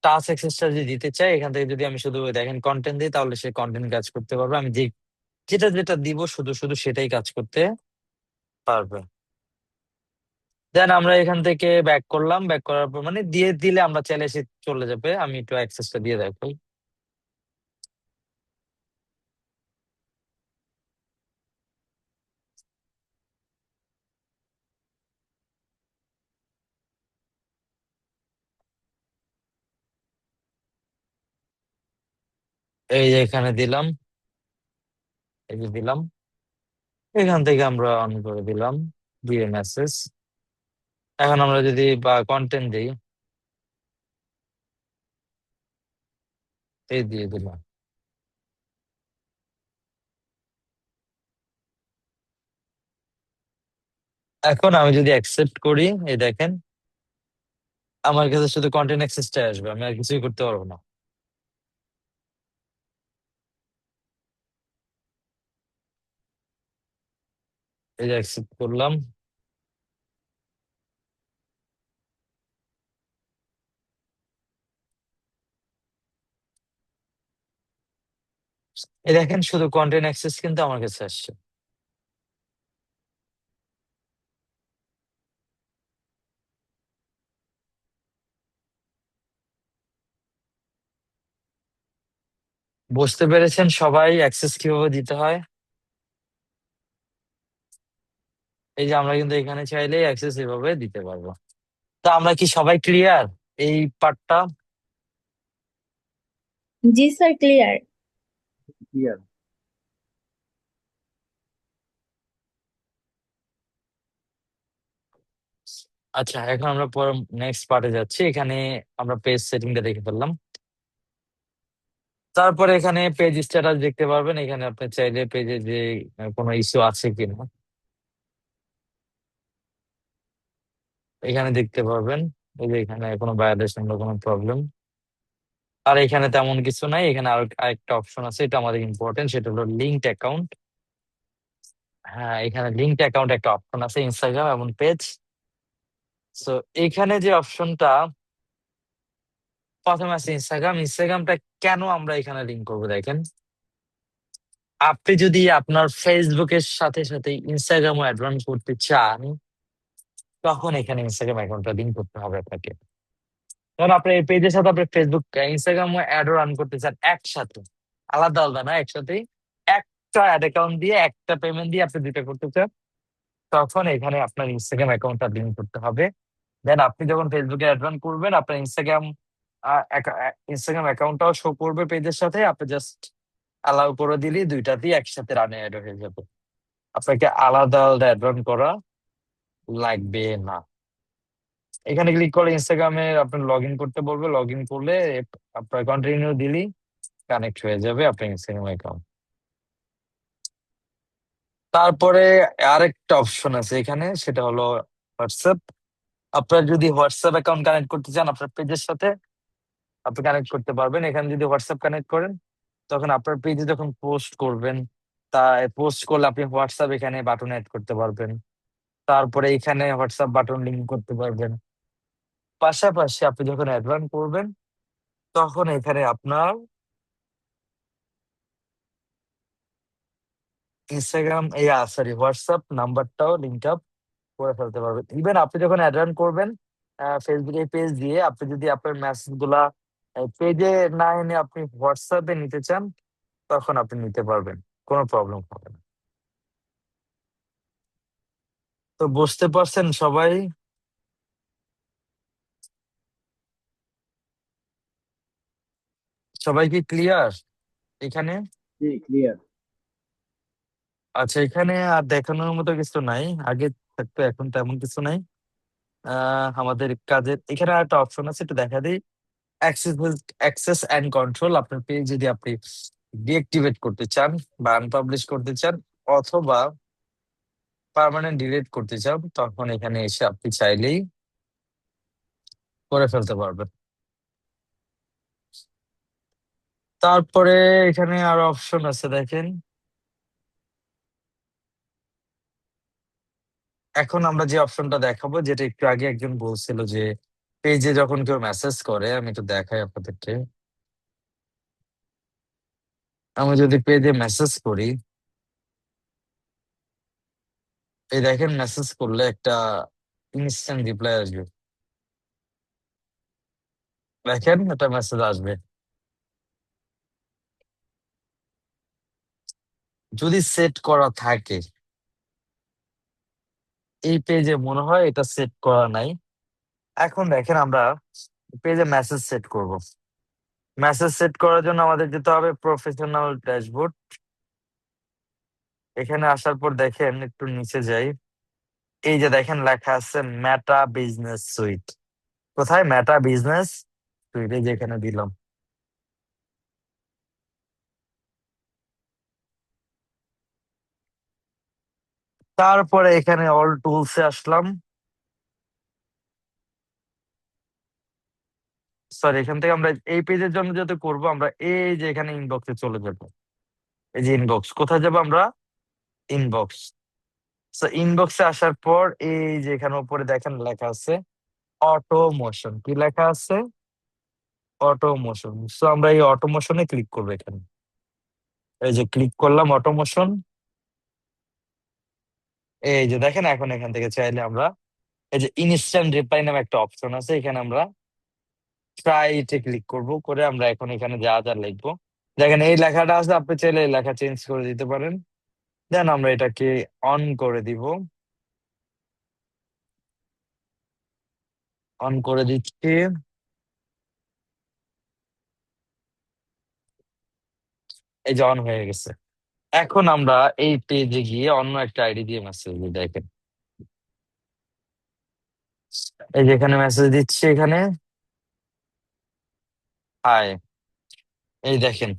টাচ অ্যাক্সেসটা যদি দিতে চাই, এখান থেকে যদি আমি শুধু দেখেন কন্টেন্ট দিই তাহলে সে কন্টেন্ট কাজ করতে পারবে। আমি যে যেটা যেটা দিব শুধু শুধু সেটাই কাজ করতে পারবে। দেন আমরা এখান থেকে ব্যাক করলাম। ব্যাক করার পর মানে দিয়ে দিলে আমরা চাইলে সে চলে যাবে। আমি একটু অ্যাক্সেসটা দিয়ে দেখাই। এই যে এখানে দিলাম, এই যে দিলাম। এখান থেকে আমরা অন করে দিলাম, দিয়ে মেসেজ। এখন আমরা যদি বা কন্টেন্ট দিই, এই দিয়ে দিলাম। এখন আমি যদি অ্যাকসেপ্ট করি, এই দেখেন আমার কাছে শুধু কন্টেন্ট অ্যাক্সেসটাই আসবে, আমি আর কিছুই করতে পারবো না। এই যে অ্যাকসেপ্ট করলাম। এই দেখেন শুধু কন্টেন্ট অ্যাক্সেস কিন্তু আমার কাছে আসছে। বুঝতে পেরেছেন সবাই অ্যাক্সেস কিভাবে দিতে হয়? এই যে আমরা কিন্তু এখানে চাইলে অ্যাক্সেস এভাবে দিতে পারবো। তো আমরা কি সবাই ক্লিয়ার এই পার্টটা? জি স্যার, ক্লিয়ার। ক্লিয়ার। আচ্ছা, এখন আমরা নেক্সট পার্টে যাচ্ছি। এখানে আমরা পেজ সেটিংটা দেখে ফেললাম। তারপরে এখানে পেজ স্ট্যাটাস দেখতে পারবেন। এখানে আপনি চাইলে পেজে যে কোনো ইস্যু আছে কিনা এখানে দেখতে পারবেন। এই যে এখানে কোনো ভায়োলেশন বা কোনো প্রবলেম, আর এখানে তেমন কিছু নাই। এখানে আরেকটা অপশন আছে, এটা আমাদের ইম্পর্টেন্ট, সেটা হলো লিঙ্কড অ্যাকাউন্ট। হ্যাঁ, এখানে লিঙ্কড অ্যাকাউন্ট একটা অপশন আছে ইনস্টাগ্রাম এবং পেজ। তো এখানে যে অপশনটা প্রথমে আছে ইনস্টাগ্রাম। ইনস্টাগ্রামটা কেন আমরা এখানে লিঙ্ক করবো দেখেন, আপনি যদি আপনার ফেসবুকের সাথে সাথে ইনস্টাগ্রামও অ্যাড অন করতে চান, তখন এখানে ইনস্টাগ্রাম অ্যাকাউন্টটা লিঙ্ক করতে হবে আপনাকে। ধরুন আপনার এই পেজের সাথে আপনি ফেসবুক ইনস্টাগ্রাম অ্যাড রান করতে চান একসাথে, আলাদা আলাদা না, একসাথে একটা অ্যাড অ্যাকাউন্ট দিয়ে একটা পেমেন্ট দিয়ে আপনি দুইটা করতে চান, তখন এখানে আপনার ইনস্টাগ্রাম অ্যাকাউন্টটা লিঙ্ক করতে হবে। দেন আপনি যখন ফেসবুকে অ্যাড রান করবেন, আপনার ইনস্টাগ্রাম অ্যাকাউন্টটাও শো করবে পেজের সাথে। আপনি জাস্ট অ্যালাউ করে দিলে দুইটাতেই একসাথে রানে অ্যাড হয়ে যাবে, আপনাকে আলাদা আলাদা অ্যাড রান করা লাগবে না। এখানে ক্লিক করে ইনস্টাগ্রামে আপনার লগ ইন করতে বলবে, লগ ইন করলে আপনার কন্টিনিউ দিলেই কানেক্ট হয়ে যাবে আপনার ইনস্টাগ্রাম অ্যাকাউন্ট। তারপরে আরেকটা অপশন আছে এখানে, সেটা হলো হোয়াটসঅ্যাপ। আপনার যদি হোয়াটসঅ্যাপ অ্যাকাউন্ট কানেক্ট করতে চান আপনার পেজের সাথে, আপনি কানেক্ট করতে পারবেন। এখানে যদি হোয়াটসঅ্যাপ কানেক্ট করেন, তখন আপনার পেজে যখন পোস্ট করবেন, তা পোস্ট করলে আপনি হোয়াটসঅ্যাপ এখানে বাটন অ্যাড করতে পারবেন। তারপরে এখানে হোয়াটসঅ্যাপ বাটন লিঙ্ক করতে পারবেন। পাশাপাশি আপনি যখন অ্যাড রান করবেন, তখন এখানে আপনার ইনস্টাগ্রাম সরি হোয়াটসঅ্যাপ নাম্বারটাও লিঙ্ক আপ করে ফেলতে পারবেন। ইভেন আপনি যখন অ্যাড রান করবেন ফেসবুকে পেজ দিয়ে, আপনি যদি আপনার মেসেজ গুলা পেজে না এনে আপনি হোয়াটসঅ্যাপে নিতে চান, তখন আপনি নিতে পারবেন, কোনো প্রবলেম হবে না। তো বুঝতে পারছেন সবাই? সবাই কি ক্লিয়ার এখানে? জি, ক্লিয়ার। আচ্ছা, এখানে আর দেখানোর মতো কিছু নাই, আগে থাকতো এখন তেমন কিছু নাই। আমাদের কাজের এখানে একটা অপশন আছে, একটু দেখা দিই। অ্যাক্সেস এন্ড কন্ট্রোল, আপনার পেজ যদি আপনি ডিএক্টিভেট করতে চান বা আনপাবলিশ করতে চান অথবা পার্মানেন্ট ডিলিট করতে চান, তখন এখানে এসে আপনি চাইলেই করে ফেলতে পারবেন। তারপরে এখানে আরো অপশন আছে দেখেন। এখন আমরা যে অপশনটা দেখাবো, যেটা একটু আগে একজন বলছিল যে পেজে যখন কেউ মেসেজ করে, আমি একটু দেখাই আপনাদেরকে। আমি যদি পেজে মেসেজ করি, এই দেখেন মেসেজ করলে একটা ইনস্ট্যান্ট রিপ্লাই আসবে, দেখেন একটা মেসেজ আসবে। যদি সেট করা থাকে, এই পেজে মনে হয় এটা সেট করা নাই। এখন দেখেন আমরা পেজে মেসেজ সেট করব। মেসেজ সেট করার জন্য আমাদের যেতে হবে প্রফেশনাল ড্যাশবোর্ড। এখানে আসার পর দেখেন একটু নিচে যাই, এই যে দেখেন লেখা আছে মেটা বিজনেস সুইট। কোথায়? মেটা বিজনেস সুইট, এই যে এখানে দিলাম। তারপরে এখানে অল টুলসে আসলাম। সরি, এখান থেকে আমরা এই পেজের জন্য যেহেতু করবো, আমরা এই যে এখানে ইনবক্সে চলে যাব। এই যে ইনবক্স, কোথায় যাব আমরা? ইনবক্স। সো ইনবক্সে আসার পর এই যে এখানে উপরে দেখেন লেখা আছে অটোমোশন। কি লেখা আছে? অটোমোশন। সো আমরা এই অটোমোশনে ক্লিক করবো এখানে। এই যে ক্লিক করলাম অটোমোশন। এই যে দেখেন এখন এখান থেকে চাইলে আমরা এই যে ইনস্ট্যান্ট রিপ্লাই নামে একটা অপশন আছে, এখানে আমরা ট্রাইতে ক্লিক করব, করে আমরা এখন এখানে যা যা লিখবো, দেখেন এই লেখাটা আছে, আপনি চাইলে এই লেখা চেঞ্জ করে দিতে পারেন। দেন আমরা এটাকে অন করে দিব। অন করে দিচ্ছি। এই যে অন হয়ে গেছে। এখন আমরা এই পেজে গিয়ে অন্য একটা আইডি দিয়ে মেসেজ দিই, দেখেন এই যে এখানে মেসেজ দিচ্ছি, এখানে হাই, এই দেখেন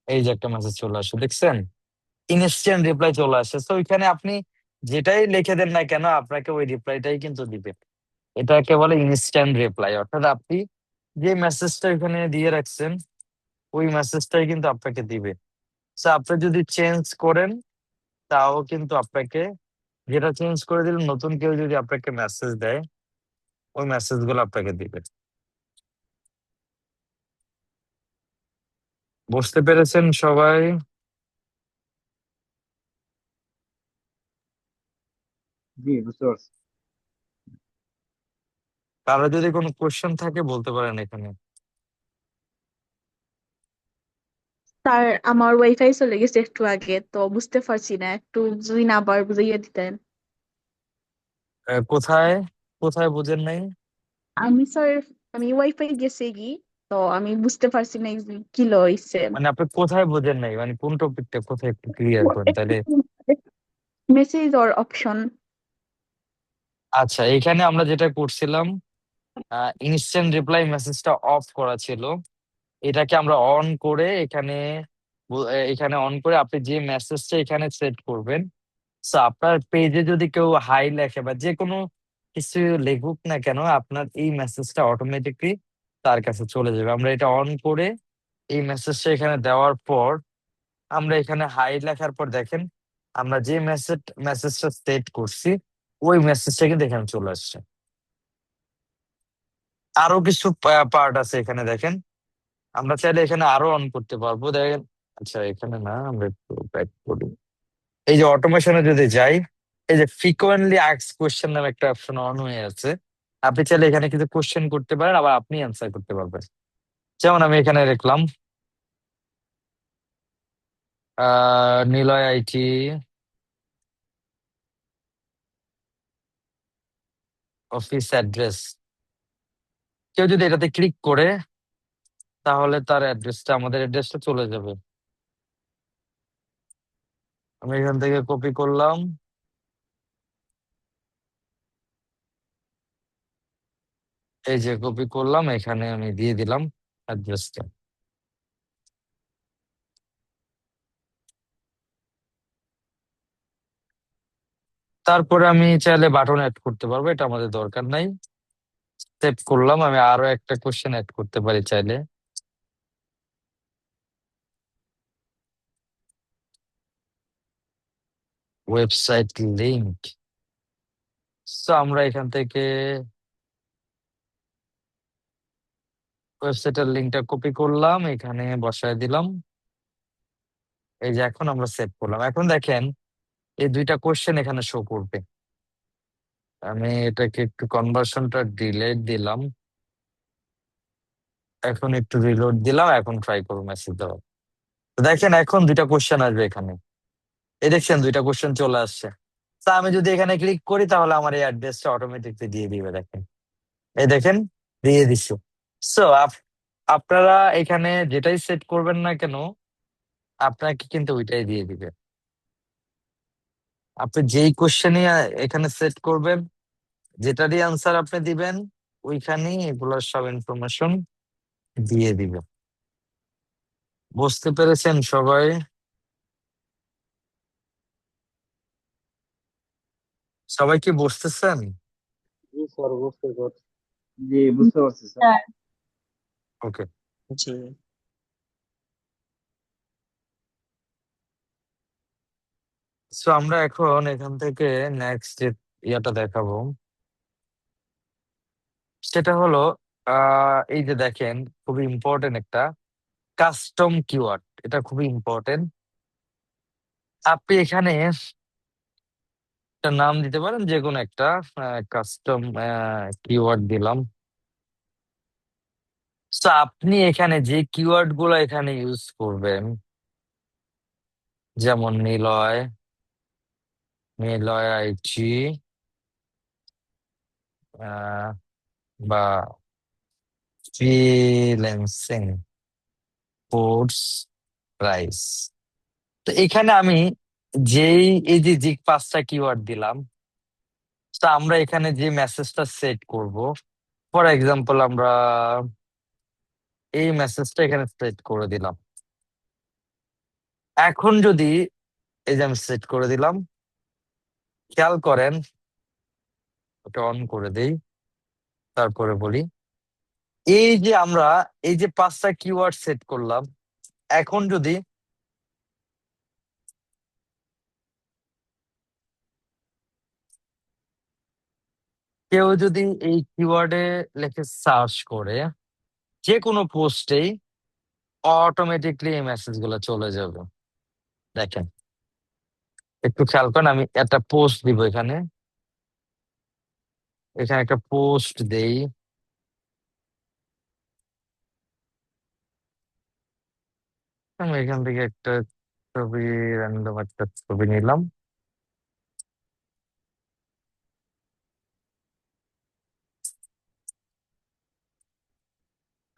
এই যে একটা মেসেজ চলে আসে, দেখছেন? ইনস্ট্যান্ট রিপ্লাই চলে আসে। তো ওইখানে আপনি যেটাই লিখে দেন না কেন, আপনাকে ওই রিপ্লাইটাই কিন্তু দিবে। এটাকে বলে ইনস্ট্যান্ট রিপ্লাই, অর্থাৎ আপনি যে মেসেজটা এখানে দিয়ে রাখছেন ওই মেসেজটাই কিন্তু আপনাকে দিবে। তো আপনি যদি চেঞ্জ করেন, তাও কিন্তু আপনাকে, যেটা চেঞ্জ করে দিলে নতুন কেউ যদি আপনাকে মেসেজ দেয়, ওই মেসেজ গুলো আপনাকে দিবে। বুঝতে পেরেছেন সবাই? জি, বুঝতে পারছি। কারো যদি কোনো কোশ্চেন থাকে বলতে পারেন এখানে। স্যার, আমার ওয়াইফাই চলে গেছে একটু আগে, তো বুঝতে পারছি না, একটু যদি না আবার বুঝিয়ে দিতেন। কোথায় কোথায় বুঝেন নাই? আমি স্যার, আমি ওয়াইফাই গেছে কি, তো আমি বুঝতে পারছি না যে কি লইছে। মানে আপনি কোথায় বোঝেন নাই, মানে কোন টপিকটা কোথায় একটু ক্লিয়ার করেন তাহলে। Message or option. আচ্ছা, এখানে আমরা যেটা করছিলাম, ইনস্ট্যান্ট রিপ্লাই মেসেজটা অফ করা ছিল, এটাকে আমরা অন করে এখানে এখানে অন করে আপনি যে মেসেজটা এখানে সেট করবেন, তো আপনার পেজে যদি কেউ হাই লেখে বা যে কোনো কিছু লেখুক না কেন, আপনার এই মেসেজটা অটোমেটিকলি তার কাছে চলে যাবে। আমরা এটা অন করে এই মেসেজটা এখানে দেওয়ার পর আমরা এখানে হাই লেখার পর দেখেন আমরা যে মেসেজটা সেট করছি ওই মেসেজটা কিন্তু এখানে চলে আসছে। আরো কিছু পার্ট আছে এখানে দেখেন, আমরা চাইলে এখানে আরো অন করতে পারবো দেখেন। আচ্ছা, এখানে না, আমরা একটু ব্যাক করি। এই যে অটোমেশনে যদি যাই, এই যে ফ্রিকোয়েন্টলি আস্কড কোশ্চেন নামে একটা অপশন অন হয়ে আছে। আপনি চাইলে এখানে কিছু কোশ্চেন করতে পারেন, আবার আপনি অ্যান্সার করতে পারবেন। যেমন আমি এখানে লিখলাম নিলয় আইটি অফিস অ্যাড্রেস। কেউ যদি এটাতে ক্লিক করে তাহলে তার অ্যাড্রেসটা, আমাদের অ্যাড্রেসটা চলে যাবে। আমি এখান থেকে কপি করলাম, এই যে কপি করলাম, এখানে আমি দিয়ে দিলাম অ্যাড্রেসটা। তারপরে আমি চাইলে বাটন অ্যাড করতে পারবো, এটা আমাদের দরকার নাই। সেভ করলাম, আমি আরো একটা কোশ্চেন অ্যাড করতে পারি চাইলে। Website link. সো আমরা এখান থেকে ওয়েবসাইটের লিঙ্কটা কপি করলাম, এখানে বসায় দিলাম। এই যে এখন আমরা সেভ করলাম, এখন দেখেন এই দুইটা কোশ্চেন এখানে শো করবে। আমি এটাকে একটু কনভার্সনটা ডিলেট দিলাম, এখন একটু রিলোড দিলাম, এখন ট্রাই করবো মেসেজ দেওয়া। তো দেখেন এখন দুইটা কোশ্চেন আসবে এখানে, এই দেখছেন দুইটা কোশ্চেন চলে আসছে। তা আমি যদি এখানে ক্লিক করি তাহলে আমার এই অ্যাড্রেসটা অটোমেটিকলি দিয়ে দিবে, দেখেন এই দেখেন দিয়ে দিচ্ছে। সো আপনারা এখানে যেটাই সেট করবেন না কেন আপনাকে কিন্তু ওইটাই দিয়ে দিবে। আপনি যেই কোশ্চেনই এখানে সেট করবেন, যেটারই আনসার আপনি দিবেন, ওইখানেই এগুলোর সব ইনফরমেশন দিয়ে দিবে। বুঝতে পেরেছেন সবাই? সবাই কি বুঝতেছেন? জি স্যার, বুঝতে পারছি। জি, বুঝতে পারছি স্যার। Sir okay. জি। সো আমরা এখন এখান থেকে নেক্সট যে ইয়াটা দেখাবো, সেটা হলো এই যে দেখেন খুবই ইম্পর্টেন্ট একটা কাস্টম কিওয়ার্ড, এটা খুবই ইম্পর্টেন্ট। আপনি এখানে একটা নাম দিতে পারেন, যে কোনো একটা কাস্টম কিওয়ার্ড দিলাম। তো আপনি এখানে যে কিওয়ার্ড গুলো এখানে ইউজ করবেন, যেমন নিলয়, নিলয় আইটি, বা ফ্রিল্যান্সিং কোর্স প্রাইস। তো এখানে আমি যেই এই যে যে পাঁচটা কিওয়ার্ড দিলাম, তো আমরা এখানে যে মেসেজটা সেট করব, ফর এক্সাম্পল আমরা এই মেসেজটা এখানে সেট করে দিলাম। এখন যদি এই যে আমি সেট করে দিলাম, খেয়াল করেন, ওটা অন করে দেই, তারপরে বলি এই যে আমরা এই যে পাঁচটা কিওয়ার্ড সেট করলাম, এখন যদি কেউ যদি এই কিওয়ার্ডে লিখে সার্চ করে যে কোনো পোস্টেই, অটোমেটিকলি এই মেসেজ গুলো চলে যাবে। দেখেন একটু খেয়াল করেন, আমি একটা পোস্ট দিব এখানে, এখানে একটা পোস্ট দেই। আমি এখান থেকে একটা ছবি, র্যান্ডম একটা ছবি নিলাম।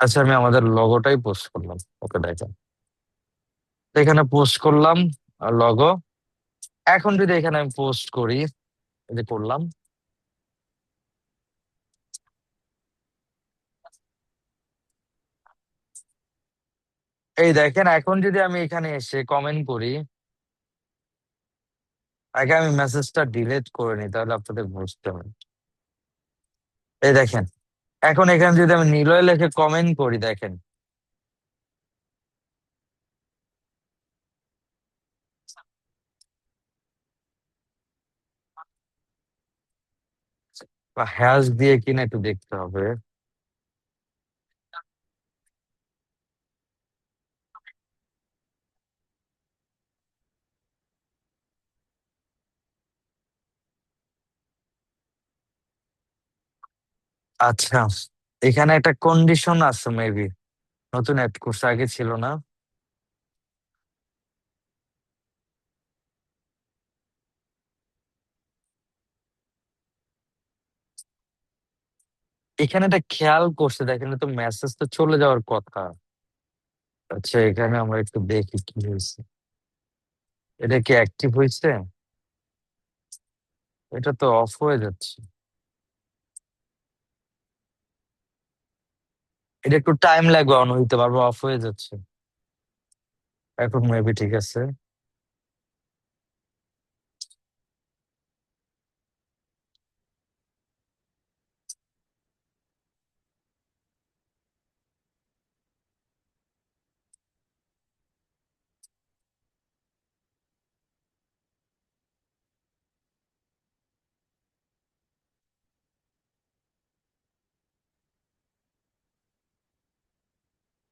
আচ্ছা, আমি আমাদের লগোটাই পোস্ট করলাম। ওকে, দেখেন এখানে পোস্ট করলাম লগো। এখন যদি এখানে আমি পোস্ট করি, এই যে করলাম, এই দেখেন এখন যদি আমি এখানে এসে কমেন্ট করি, আগে আমি মেসেজটা ডিলিট করে নিই তাহলে আপনাদের বুঝতে হবে। এই দেখেন এখন এখানে যদি আমি নিলয় লিখে কমেন্ট করি, দেখেন বা হ্যাশ দিয়ে কিনা একটু দেখতে হবে। আচ্ছা, এখানে একটা কন্ডিশন আছে মেবি, নতুন অ্যাড করছে, আগে ছিল না। এখানে একটা খেয়াল করছে, দেখেন তো মেসেজ তো চলে যাওয়ার কথা। আচ্ছা, এখানে আমরা একটু দেখি কি হয়েছে। এটা কি অ্যাক্টিভ হয়েছে? এটা তো অফ হয়ে যাচ্ছে। এটা একটু টাইম লাগবে অন হইতে, পারবো অফ হয়ে যাচ্ছে। এখন মেবি ঠিক আছে।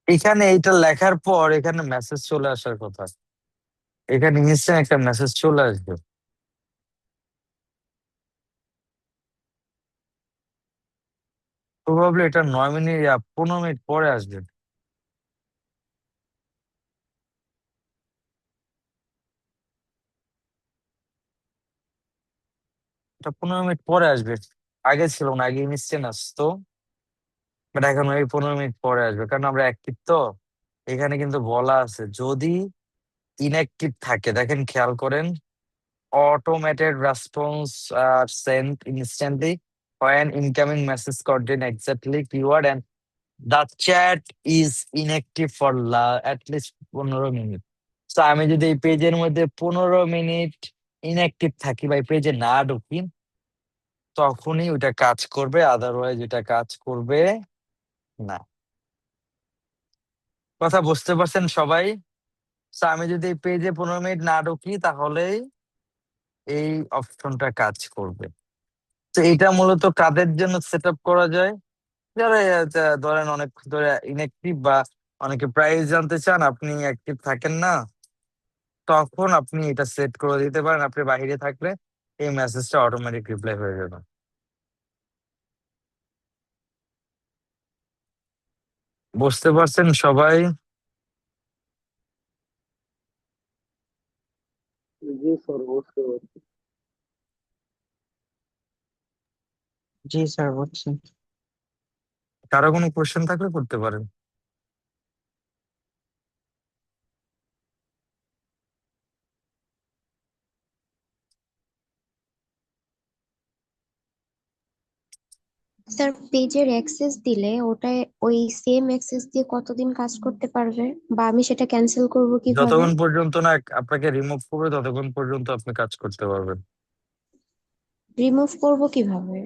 এখানে এইটা লেখার পর এখানে মেসেজ চলে আসার কথা। এখানে ইনস্ট্যান্ট একটা মেসেজ চলে আসবে। প্রবাবলি এটা 9 মিনিট 15 মিনিট পরে আসবে। এটা 15 মিনিট পরে আসবে। আগে ছিল না, আগে ইনস্ট্যান্ট আসতো, বাট এখন ওই 15 মিনিট পরে আসবে, কারণ আমরা অ্যাক্টিভ তো। এখানে কিন্তু বলা আছে যদি ইনঅ্যাক্টিভ থাকে, দেখেন খেয়াল করেন, automated response are sent instantly when incoming message contain exactly keyword and the chat is inactive for at least 15 minute. তো আমি যদি এই পেজের মধ্যে 15 মিনিট ইনঅ্যাক্টিভ থাকি বা পেজে না ঢুকি, তখনই ওইটা কাজ করবে, আদারওয়াইজ ওইটা কাজ করবে না। কথা বুঝতে পারছেন সবাই? তো আমি যদি এই পেজে 15 মিনিট না ঢুকি তাহলেই এই অপশনটা কাজ করবে। তো এটা মূলত কাদের জন্য সেট আপ করা যায়? যারা ধরেন অনেক ধরে ইনঅ্যাক্টিভ বা অনেকে প্রাইস জানতে চান, আপনি অ্যাক্টিভ থাকেন না, তখন আপনি এটা সেট করে দিতে পারেন। আপনি বাইরে থাকলে এই মেসেজটা অটোমেটিক রিপ্লাই হয়ে যাবে। বুঝতে পারছেন সবাই? জি স্যার, বুঝতে পারছি। জি স্যার, বুঝছি। কারো কোনো কোয়েশ্চেন থাকলে করতে পারেন। স্যার, পেজের অ্যাক্সেস দিলে ওটায় ওই সেম অ্যাক্সেস দিয়ে কতদিন কাজ করতে পারবে, বা আমি সেটা ক্যান্সেল করব কিভাবে? যতক্ষণ পর্যন্ত না আপনাকে রিমুভ করবে ততক্ষণ পর্যন্ত আপনি কাজ করতে পারবেন। রিমুভ করব কিভাবে?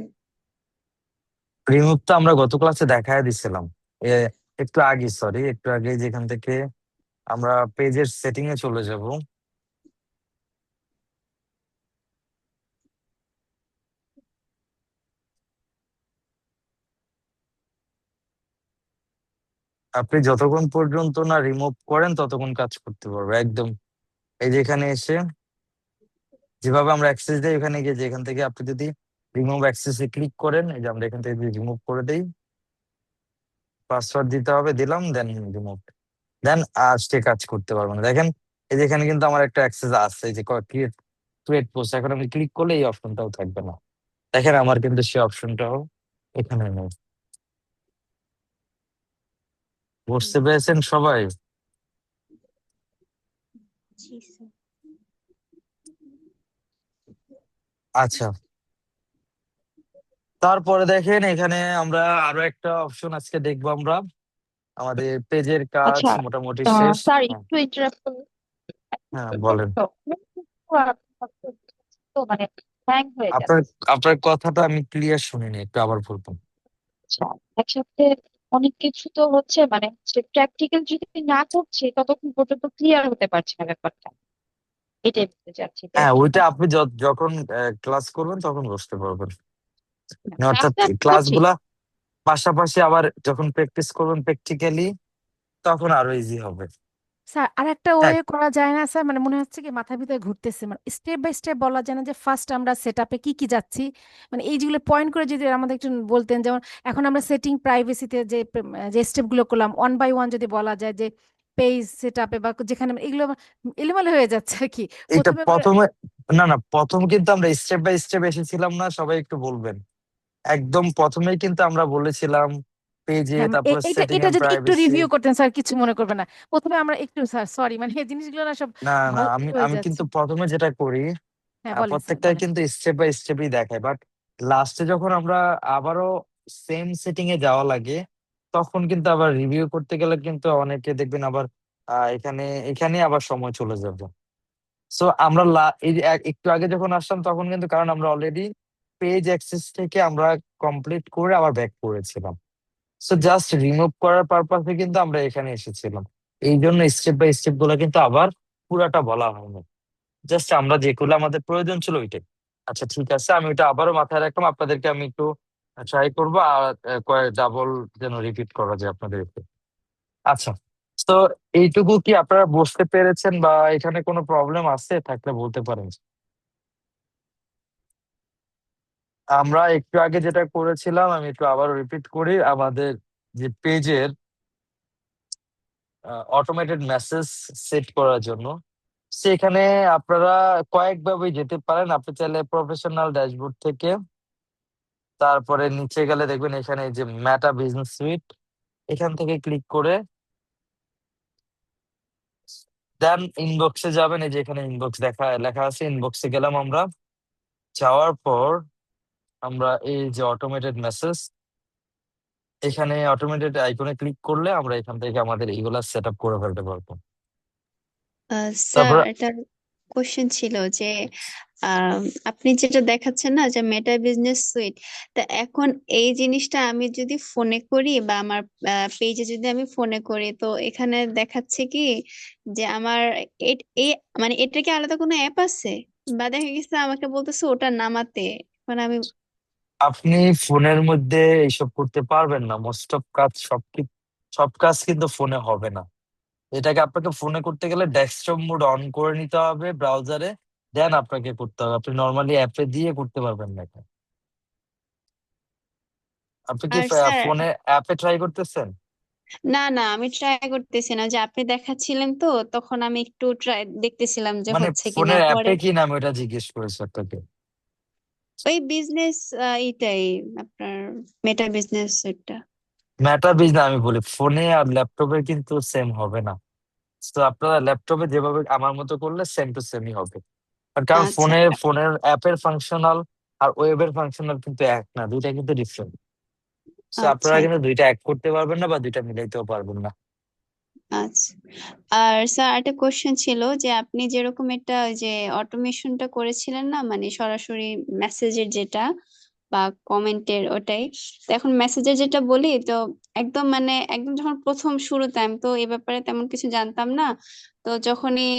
রিমুভ তো আমরা গত ক্লাসে দেখায় দিছিলাম। এ, একটু আগে, সরি একটু আগে, যেখান থেকে আমরা পেজের সেটিং এ চলে যাব। আপনি যতক্ষণ পর্যন্ত না রিমুভ করেন ততক্ষণ কাজ করতে পারবে একদম। এই যে এখানে এসে যেভাবে আমরা অ্যাক্সেস দিই, এখানে গিয়ে যেখান থেকে আপনি যদি রিমুভ অ্যাক্সেস এ ক্লিক করেন, এই যে আমরা এখান থেকে রিমুভ করে দেই, পাসওয়ার্ড দিতে হবে, দিলাম, দেন রিমুভ, দেন আজকে কাজ করতে পারবো না। দেখেন এই যে এখানে কিন্তু আমার একটা অ্যাক্সেস আছে, এই যে ক্রিয়েট ক্রিয়েট পোস্ট, এখন আমি ক্লিক করলে এই অপশনটাও থাকবে না। দেখেন আমার কিন্তু সেই অপশনটাও এখানে নেই। বুঝতে পেরেছেন সবাই? জি স্যার। আচ্ছা, তারপরে দেখেন এখানে আমরা আরো একটা অপশন আজকে দেখবো আমরা। আমাদের পেজের কাজ আচ্ছা মোটামুটি শেষ। স্যার হ্যাঁ, একটু ইন্টারাপ্ট হ্যাঁ বলেন। তো মানে হ্যাং হয়ে আপনার যাচ্ছে। আপনার কথাটা আমি ক্লিয়ার শুনিনি, একটু আবার বলবেন। আচ্ছা একসাথে অনেক কিছু তো হচ্ছে মানে প্র্যাকটিক্যাল যদি না করছি ততক্ষণ পর্যন্ত ক্লিয়ার হতে পারছে না ব্যাপারটা, এটাই বলতে চাচ্ছি যে হ্যাঁ, ওইটা আপনি যখন ক্লাস করবেন তখন বুঝতে পারবেন। মানে অর্থাৎ ক্লাসটা আমি করছি। ক্লাসগুলা পাশাপাশি আবার যখন প্র্যাকটিস করবেন প্র্যাকটিক্যালি, তখন আরো ইজি হবে। স্যার আর একটা হ্যাঁ, ওয়ে করা যায় না স্যার, মানে মনে হচ্ছে কি মাথার ভিতরে ঘুরতেছে, মানে স্টেপ বাই স্টেপ বলা যায় না যে ফার্স্ট আমরা সেট আপে কি কি যাচ্ছি, মানে এই যেগুলো পয়েন্ট করে যদি আমাদের একটু বলতেন, যেমন এখন আমরা সেটিং প্রাইভেসিতে যে স্টেপগুলো করলাম ওয়ান বাই ওয়ান যদি বলা যায় যে পেজ সেট আপে বা যেখানে এগুলো আমার এলোমেলো হয়ে যাচ্ছে আর কি। এটা প্রথমে আমরা প্রথমে, না না, প্রথম কিন্তু আমরা স্টেপ বাই স্টেপ এসেছিলাম না, সবাই একটু বলবেন। একদম প্রথমেই কিন্তু আমরা বলেছিলাম পেজে, হ্যাঁ তারপর এটা সেটিং এটা এন্ড যদি একটু প্রাইভেসি। রিভিউ করতেন স্যার, কিছু মনে করবেন না। প্রথমে আমরা একটু স্যার সরি, মানে এই জিনিসগুলো না সব না না, ভালো আমি হয়ে আমি যাচ্ছে। কিন্তু প্রথমে যেটা করি হ্যাঁ বলেন স্যার প্রত্যেকটাই বলেন। কিন্তু স্টেপ বাই স্টেপই দেখায়, বাট লাস্টে যখন আমরা আবারও সেম সেটিং এ যাওয়া লাগে, তখন কিন্তু আবার রিভিউ করতে গেলে কিন্তু অনেকে দেখবেন আবার এখানে এখানে আবার সময় চলে যাবে। সো আমরা এই যে একটু আগে যখন আসলাম তখন কিন্তু, কারণ আমরা অলরেডি পেজ অ্যাক্সেস থেকে আমরা কমপ্লিট করে আবার ব্যাক করেছিলাম। সো জাস্ট রিমুভ করার পারপাসে কিন্তু আমরা এখানে এসেছিলাম। এই জন্য স্টেপ বাই স্টেপ গুলো কিন্তু আবার পুরাটা বলা হয়নি, জাস্ট আমরা যেগুলো আমাদের প্রয়োজন ছিল ওইটাই। আচ্ছা ঠিক আছে, আমি ওইটা আবারও মাথায় রাখলাম, আপনাদেরকে আমি একটু ট্রাই করবো আর কয়েক ডাবল যেন রিপিট করা যায় আপনাদেরকে। আচ্ছা, তো এইটুকু কি আপনারা বুঝতে পেরেছেন বা এখানে কোনো প্রবলেম আছে থাকলে বলতে পারেন। আমরা একটু আগে যেটা করেছিলাম আমি একটু আবার রিপিট করি, আমাদের যে পেজের অটোমেটেড মেসেজ সেট করার জন্য সেখানে আপনারা কয়েকভাবে যেতে পারেন। আপনি চাইলে প্রফেশনাল ড্যাশবোর্ড থেকে, তারপরে নিচে গেলে দেখবেন এখানে এই যে মেটা বিজনেস সুইট, এখান থেকে ক্লিক করে দেন ইনবক্সে যাবেন। এই যে এখানে ইনবক্স লেখা আছে, ইনবক্সে গেলাম আমরা। যাওয়ার পর আমরা এই যে অটোমেটেড মেসেজ, এখানে অটোমেটেড আইকনে ক্লিক করলে আমরা এখান থেকে আমাদের এগুলা সেট আপ করে ফেলতে পারবো। স্যার তারপর একটা কোশ্চেন ছিল যে আম, আপনি যেটা দেখাচ্ছেন না যে মেটা বিজনেস সুইট, তা এখন এই জিনিসটা আমি যদি ফোনে করি বা আমার পেজে যদি আমি ফোনে করি, তো এখানে দেখাচ্ছে কি যে আমার এই মানে এটা কি আলাদা কোনো অ্যাপ আছে, বা দেখা গেছে আমাকে বলতেছে ওটা নামাতে, মানে আমি আপনি ফোনের মধ্যে এইসব করতে পারবেন না, মোস্ট অফ কাজ সব কাজ কিন্তু ফোনে হবে না। এটাকে আপনাকে ফোনে করতে গেলে ডেস্কটপ মোড অন করে নিতে হবে ব্রাউজারে, দেন আপনাকে করতে হবে। আপনি নর্মালি অ্যাপে দিয়ে করতে পারবেন না এটা। আপনি কি আর স্যার ফোনে অ্যাপে ট্রাই করতেছেন? না না, আমি ট্রাই করতেছি না, যে আপনি দেখাচ্ছিলেন তো তখন আমি একটু ট্রাই দেখতেছিলাম যে মানে হচ্ছে কিনা ফোনের পরে। অ্যাপে কি নাম এটা জিজ্ঞেস করেছে আপনাকে? ওই বিজনেস এইটাই আপনার মেটা বিজনেস এটা। ম্যাটার বিজ না, আমি বলি ফোনে আর ল্যাপটপে কিন্তু সেম হবে না। তো আপনারা ল্যাপটপে যেভাবে আমার মতো করলে সেম টু সেমই হবে। আর কারণ আচ্ছা ফোনের অ্যাপের ফাংশনাল আর ওয়েবের ফাংশনাল কিন্তু এক না, দুইটা কিন্তু ডিফারেন্ট। তো আপনারা আচ্ছা কিন্তু দুইটা এক করতে পারবেন না বা দুইটা মিলাইতেও পারবেন না। আচ্ছা। আর স্যার একটা কোশ্চেন ছিল যে আপনি যেরকম এটা ওই যে অটোমেশনটা করেছিলেন না, মানে সরাসরি মেসেজের যেটা বা কমেন্টের ওটাই, তো এখন মেসেজের যেটা বলি তো একদম মানে একদম যখন প্রথম শুরুতে আমি তো এ ব্যাপারে তেমন কিছু জানতাম না, তো যখনই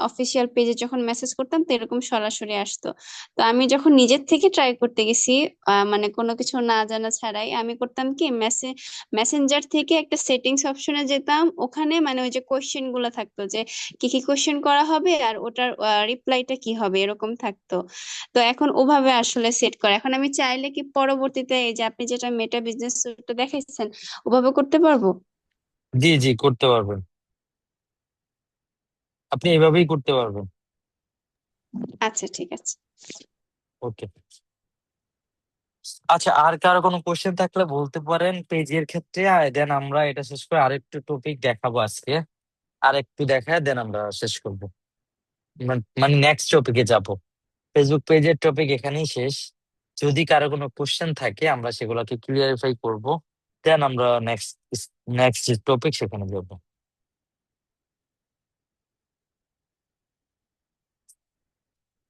অফিসিয়াল পেজে যখন মেসেজ করতাম তো এরকম সরাসরি আসতো। তো আমি যখন নিজের থেকে ট্রাই করতে গেছি মানে কোনো কিছু না জানা ছাড়াই আমি করতাম কি মেসেঞ্জার থেকে একটা সেটিংস অপশনে যেতাম, ওখানে মানে ওই যে কোশ্চেন গুলো থাকতো যে কি কি কোশ্চেন করা হবে আর ওটার রিপ্লাইটা কি হবে এরকম থাকতো। তো এখন ওভাবে আসলে সেট করা, এখন আমি চাইলে কি পরবর্তীতে এই যে আপনি যেটা মেটা বিজনেস দেখাইছেন ওভাবে করতে পারবো? জি জি, করতে পারবেন, আপনি এভাবেই করতে পারবেন। আচ্ছা ঠিক আছে। ওকে। আচ্ছা, আর কারো কোনো কোশ্চেন থাকলে বলতে পারেন পেজের ক্ষেত্রে, দেন আমরা এটা শেষ করে আরেকটু টপিক দেখাবো আজকে। আরেকটু দেখায় দেন আমরা শেষ করবো, মানে নেক্সট টপিকে যাব। ফেসবুক পেজের টপিক এখানেই শেষ। যদি কারো কোনো কোশ্চেন থাকে আমরা সেগুলোকে ক্লিয়ারিফাই করব, দেন আমরা নেক্সট নেক্সট যে টপিক সেখানে যাব।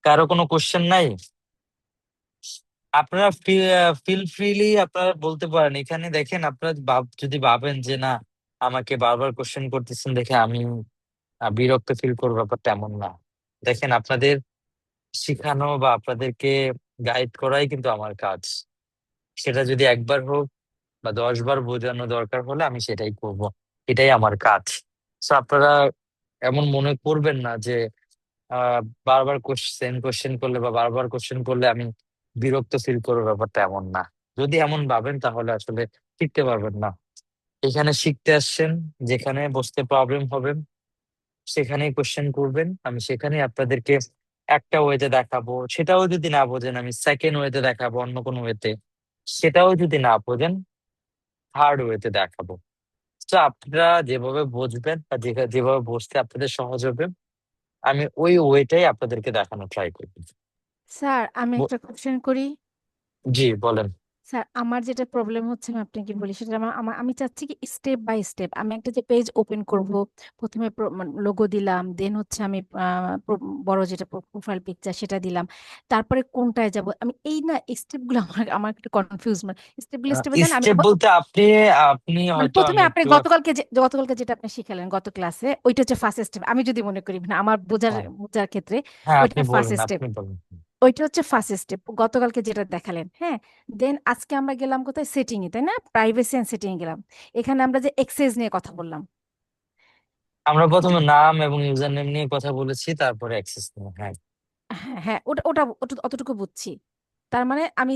কারো কোনো কোশ্চেন নাই? আপনারা ফিল ফ্রিলি আপনারা বলতে পারেন। এখানে দেখেন, আপনারা যদি ভাবেন যে না আমাকে বারবার কোশ্চেন করতেছেন দেখে আমি বিরক্ত ফিল করবো, ব্যাপারটা এমন না। দেখেন, আপনাদের শিখানো বা আপনাদেরকে গাইড করাই কিন্তু আমার কাজ। সেটা যদি একবার হোক বা 10 বার বোঝানো দরকার হলে আমি সেটাই করব, এটাই আমার কাজ। তো আপনারা এমন মনে করবেন না যে আহ বারবার কোশ্চেন করলে বা বারবার কোশ্চেন করলে আমি বিরক্ত ফিল করবো, ব্যাপারটা এমন না। যদি এমন ভাবেন তাহলে আসলে শিখতে পারবেন না। এখানে শিখতে আসছেন, যেখানে বসতে প্রবলেম হবে সেখানেই কোশ্চেন করবেন, আমি সেখানেই আপনাদেরকে একটা ওয়েতে দেখাবো। সেটাও যদি না বোঝেন আমি সেকেন্ড ওয়েতে দেখাবো, অন্য কোনো ওয়েতে। সেটাও যদি না বোঝেন থার্ড ওয়েতে দেখাবো। তো আপনারা যেভাবে বুঝবেন বা যেভাবে বুঝতে আপনাদের সহজ হবে আমি ওই ওয়েটাই আপনাদেরকে দেখানো ট্রাই করবো। স্যার আমি একটা কোশ্চেন করি। জি বলেন। স্যার আমার যেটা প্রবলেম হচ্ছে আমি আপনাকে বলি, সেটা আমি চাচ্ছি কি স্টেপ বাই স্টেপ আমি একটা যে পেজ ওপেন করব, প্রথমে লোগো দিলাম, দেন হচ্ছে আমি বড় যেটা প্রোফাইল পিকচার সেটা দিলাম, তারপরে কোনটায় যাব আমি, এই না স্টেপ গুলো আমার আমার একটু কনফিউজ, মানে স্টেপে দেন আমি স্টেপ বলতে আপনি আপনি মানে হয়তো প্রথমে আমি আপনি একটু গতকালকে যেটা আপনি শিখালেন গত ক্লাসে, ওইটা হচ্ছে ফার্স্ট স্টেপ আমি যদি মনে করি, মানে আমার বোঝার হ্যাঁ বোঝার ক্ষেত্রে হ্যাঁ, ওইটা আপনি ফার্স্ট বলেন স্টেপ, আপনি বলেন। ওইটা হচ্ছে ফার্স্ট স্টেপ গতকালকে যেটা দেখালেন। হ্যাঁ, দেন আজকে আমরা গেলাম কোথায়, সেটিং এ, তাই না? প্রাইভেসি এন্ড সেটিং এ গেলাম, এখানে আমরা যে এক্সেস নিয়ে কথা বললাম। আমরা প্রথমে নাম এবং ইউজার নেম নিয়ে কথা বলেছি, তারপরে অ্যাক্সেস নিয়ে। হ্যাঁ, হ্যাঁ হ্যাঁ, ওটা অতটুকু বুঝছি। তার মানে আমি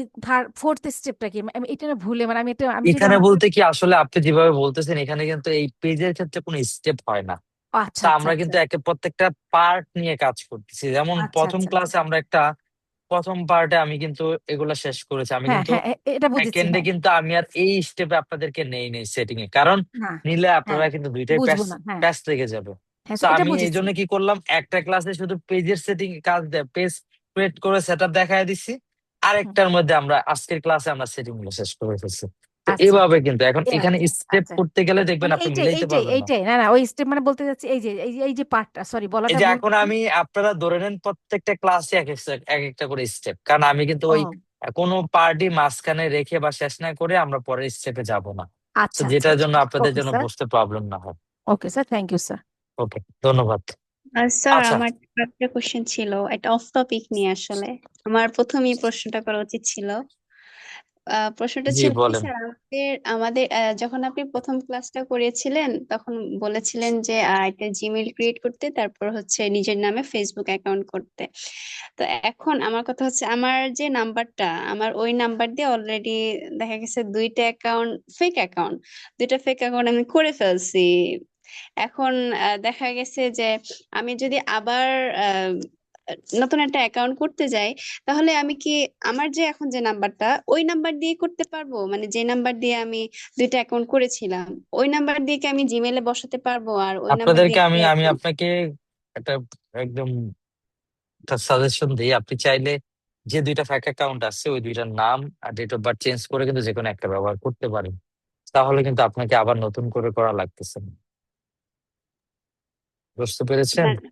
ফোর্থ স্টেপটা কি, আমি এটা না ভুলে, মানে আমি যদি এখানে আমার বলতে কি আসলে আপনি যেভাবে বলতেছেন এখানে কিন্তু এই পেজের ক্ষেত্রে কোনো স্টেপ হয় না। আচ্ছা তা আচ্ছা আমরা আচ্ছা কিন্তু প্রত্যেকটা পার্ট নিয়ে কাজ করতেছি। যেমন আচ্ছা প্রথম আচ্ছা আচ্ছা, ক্লাসে আমরা প্রথম পার্টে আমি কিন্তু এগুলা শেষ করেছি। আমি হ্যাঁ কিন্তু হ্যাঁ এটা বুঝেছি, সেকেন্ডে হ্যাঁ। কিন্তু আমি আর এই স্টেপে আপনাদেরকে নেই সেটিং এ, কারণ না, নিলে হ্যাঁ আপনারা কিন্তু দুইটাই বুঝবো প্যাচ না, হ্যাঁ প্যাচ লেগে যাবে। হ্যাঁ তো এটা আমি এই বুঝেছি। জন্য কি করলাম, একটা ক্লাসে শুধু পেজের সেটিং কাজ দেয়, পেজ ক্রিয়েট করে সেটআপ দেখায় দিচ্ছি। হুম, আরেকটার মধ্যে আমরা আজকের ক্লাসে আমরা সেটিং গুলো শেষ করে ফেলছি। তো আচ্ছা এভাবে আচ্ছা, কিন্তু এখন এখানে আচ্ছা স্টেপ আচ্ছা, করতে গেলে দেখবেন মানে আপনি এইটাই মিলাইতে এইটাই পারবেন না। এইটাই, না না ওই স্টেপ মানে বলতে যাচ্ছি এই যে পার্টটা, সরি এই বলাটা যে ভুল এখন করছি। আমি আপনারা ধরে নেন প্রত্যেকটা ক্লাসে এক একটা করে স্টেপ, কারণ আমি কিন্তু ওই ও কোনো পার্টি মাঝখানে রেখে বা শেষ না করে আমরা পরের স্টেপে যাব না। তো আচ্ছা আচ্ছা যেটার আচ্ছা, জন্য আপনাদের ওকে জন্য স্যার, বুঝতে প্রবলেম না হয়। Okay sir, thank you sir. Okay, ধন্যবাদ। স্যার আচ্ছা, আমার একটা কোশ্চেন ছিল, এটা অফ টপিক নিয়ে আসলে। আমার প্রথমেই প্রশ্নটা করা উচিত ছিল। প্রশ্নটা জি ছিল কি বলেন। স্যার, আমাদের আমাদের যখন আপনি প্রথম ক্লাসটা করিয়েছিলেন তখন বলেছিলেন যে একটা জিমেইল ক্রিয়েট করতে, তারপর হচ্ছে নিজের নামে ফেসবুক অ্যাকাউন্ট করতে। তো এখন আমার কথা হচ্ছে, আমার যে নাম্বারটা, আমার ওই নাম্বার দিয়ে অলরেডি দেখা গেছে দুইটা ফেক অ্যাকাউন্ট আমি করে ফেলছি। এখন দেখা গেছে যে আমি যদি আবার আহ, নতুন একটা অ্যাকাউন্ট করতে যাই, তাহলে আমি কি আমার যে এখন যে নাম্বারটা, ওই নাম্বার দিয়ে করতে পারবো? মানে যে নাম্বার দিয়ে আমি দুইটা অ্যাকাউন্ট করেছিলাম, ওই নাম্বার দিয়ে কি আমি জিমেলে বসাতে পারবো? আর ওই নাম্বার দিয়ে আপনাদেরকে কি আমি আপনাকে একটা একদম সাজেশন দিই। আপনি চাইলে যে দুইটা ফ্যাক অ্যাকাউন্ট আছে ওই দুইটার নাম আর ডেট অফ বার্থ চেঞ্জ করে কিন্তু যে কোনো একটা ব্যবহার করতে পারেন। তাহলে কিন্তু আপনাকে আবার নতুন করে করা লাগতেছে না। বুঝতে পেরেছেন? না,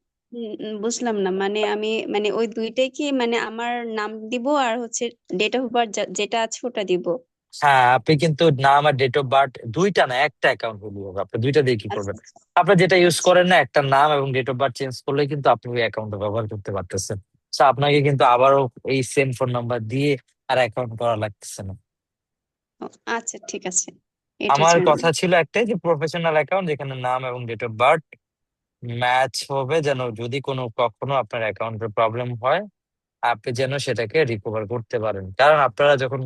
বুঝলাম না। মানে আমি মানে ওই দুইটাই কি, মানে আমার নাম দিব আর হচ্ছে ডেট অফ বার্থ যেটা আছে ওটা দিব? হ্যাঁ, আপনি কিন্তু নাম আর ডেট অফ বার্থ দুইটা না, একটা অ্যাকাউন্ট হলেই হবে। আপনি দুইটা দিয়ে কি আচ্ছা করবেন? আপনার যেটা ইউজ আচ্ছা করেন না, একটা নাম এবং ডেট অফ বার্থ চেঞ্জ করলে কিন্তু আপনি ওই অ্যাকাউন্টটা ব্যবহার করতে পারতেছেন। তো আপনাকে কিন্তু আবারও এই সেম ফোন নাম্বার দিয়ে আর অ্যাকাউন্ট করা লাগতেছে না। ও, আচ্ছা ঠিক আছে, এটা আমার জানলাম। কথা ছিল একটাই, যে প্রফেশনাল অ্যাকাউন্ট যেখানে নাম এবং ডেট অফ বার্থ ম্যাচ হবে, যেন যদি কখনো আপনার অ্যাকাউন্টের প্রবলেম হয় আপনি যেন সেটাকে রিকভার করতে পারেন। কারণ আপনারা যখন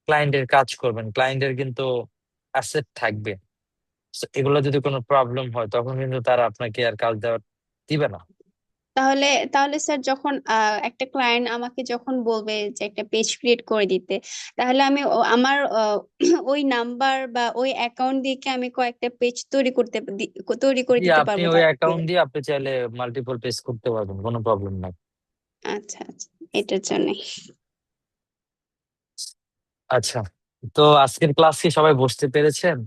ক্লায়েন্টের কাজ করবেন, ক্লায়েন্টের কিন্তু অ্যাসেট থাকবে। So, এগুলো যদি কোনো প্রবলেম হয় তখন কিন্তু তারা আপনাকে আর কাজ দেওয়ার দিবে না। তাহলে তাহলে স্যার যখন একটা ক্লায়েন্ট আমাকে যখন বলবে যে একটা পেজ ক্রিয়েট করে দিতে, তাহলে আমি আমার ওই নাম্বার বা ওই অ্যাকাউন্ট দিয়ে কি আমি কয়েকটা পেজ তৈরি করে জি, দিতে আপনি পারবো ওই তাদেরকে? অ্যাকাউন্ট দিয়ে আপনি চাইলে মাল্টিপল পেজ করতে পারবেন, কোনো প্রবলেম নাই। আচ্ছা আচ্ছা, এটার জন্য। আচ্ছা, তো আজকের ক্লাস কি সবাই বুঝতে পেরেছেন?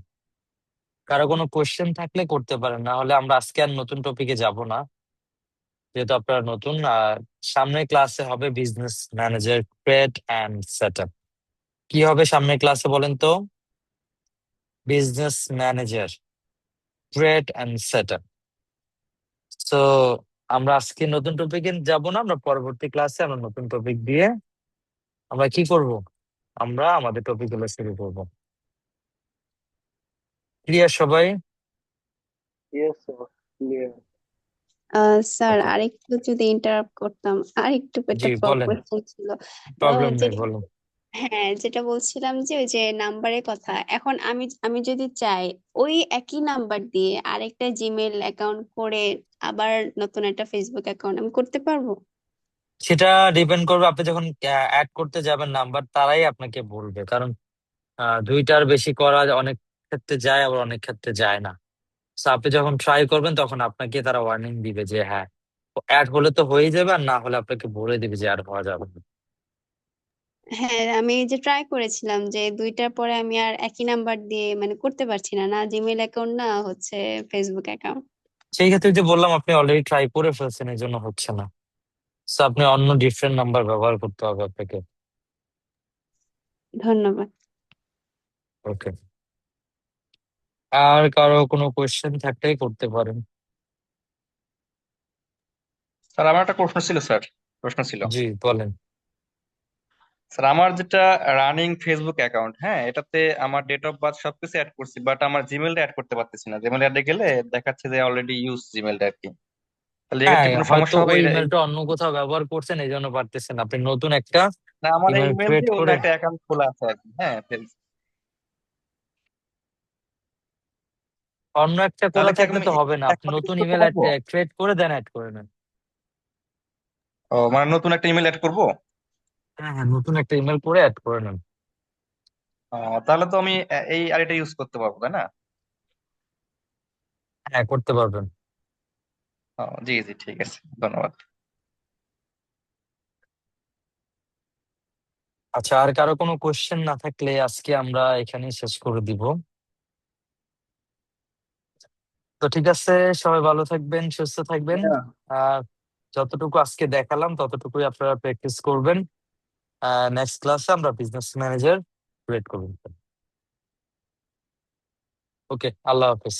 কারো কোনো কোয়েশ্চেন থাকলে করতে পারেন, না হলে আমরা আজকে আর নতুন টপিকে যাব না, যেহেতু আপনারা নতুন। সামনের ক্লাসে হবে business manager create and set up. কি হবে সামনের ক্লাসে বলেন তো? Business manager create and set up. তো আমরা আজকে নতুন টপিকে যাব না, আমরা পরবর্তী ক্লাসে আমরা নতুন টপিক দিয়ে আমরা কি করব, আমরা আমাদের টপিক গুলো শুরু করব। ক্লিয়ার সবাই? Yes sir, clear. Sir okay, আরেকটু যদি ইন্টারাপ্ট করতাম, আরেকটু জি একটা বলেন, কোয়েশ্চেন ছিল। প্রবলেম নেই, যেটা, বলুন। হ্যাঁ, যেটা বলছিলাম যে ওই যে নাম্বারের কথা, এখন আমি আমি যদি চাই ওই একই নাম্বার দিয়ে আরেকটা জিমেল অ্যাকাউন্ট করে আবার নতুন একটা ফেসবুক অ্যাকাউন্ট আমি করতে পারবো? সেটা ডিপেন্ড করবে, আপনি যখন অ্যাড করতে যাবেন নাম্বার, তারাই আপনাকে বলবে। কারণ দুইটার বেশি করা অনেক ক্ষেত্রে যায়, আবার অনেক ক্ষেত্রে যায় না। তো আপনি যখন ট্রাই করবেন তখন আপনাকে তারা ওয়ার্নিং দিবে যে হ্যাঁ অ্যাড হলে তো হয়ে যাবে, আর না হলে আপনাকে বলে দিবে যে অ্যাড হওয়া যাবে না। হ্যাঁ, আমি এই যে ট্রাই করেছিলাম যে দুইটার পরে আমি আর একই নাম্বার দিয়ে মানে করতে পারছি না, না জিমেল অ্যাকাউন্ট না হচ্ছে ফেসবুক অ্যাকাউন্ট। সেই ক্ষেত্রে যে বললাম আপনি অলরেডি ট্রাই করে ফেলছেন, এই জন্য হচ্ছে না। তো আপনি অন্য ডিফারেন্ট নাম্বার ব্যবহার করতে হবে আপনাকে। ধন্যবাদ। ওকে, আর কারো কোনো কোয়েশ্চেন থাকলে করতে পারেন। স্যার আমার একটা প্রশ্ন ছিল। জি বলেন। স্যার আমার যেটা রানিং ফেসবুক অ্যাকাউন্ট, হ্যাঁ, এটাতে আমার ডেট অফ বার্থ সবকিছু অ্যাড করছি, বাট আমার জিমেলটা অ্যাড করতে পারতেছি না। জিমেল অ্যাডে গেলে দেখাচ্ছে যে অলরেডি ইউজ জিমেলটা আর কি। তাহলে হ্যাঁ, এক্ষেত্রে কোনো হয়তো সমস্যা হবে? ওই এটা ইমেলটা অন্য কোথাও ব্যবহার করছেন, এই জন্য পারতেছেন। আপনি নতুন একটা না, আমার এই ইমেল ইমেল ক্রিয়েট দিয়ে অন্য করে, একটা অ্যাকাউন্ট খোলা আছে আর কি। হ্যাঁ, অন্য একটা তাহলে খোলা কি থাকলে আমি তো হবে না, আপনি একসাথে ইউজ নতুন করতে ইমেল পারবো? ক্রিয়েট করে দেন অ্যাড করে নেন। ও, মানে নতুন একটা ইমেল অ্যাড করবো? হ্যাঁ হ্যাঁ, নতুন একটা ইমেল করে অ্যাড করে নেন। তাহলে তো আমি এই আইডিটা ইউজ করতে পারবো, তাই না? হ্যাঁ, করতে পারবেন। জি জি, ঠিক আছে, ধন্যবাদ। আচ্ছা, আর কারো কোনো কোশ্চেন না থাকলে আজকে আমরা এখানেই শেষ করে দিব। তো ঠিক আছে, সবাই ভালো থাকবেন, সুস্থ থাকবেন। ভাইয়া, আর যতটুকু আজকে দেখালাম ততটুকুই আপনারা প্র্যাকটিস করবেন। নেক্সট ক্লাসে আমরা বিজনেস ম্যানেজার ক্রিয়েট করবেন। ওকে, আল্লাহ হাফেজ।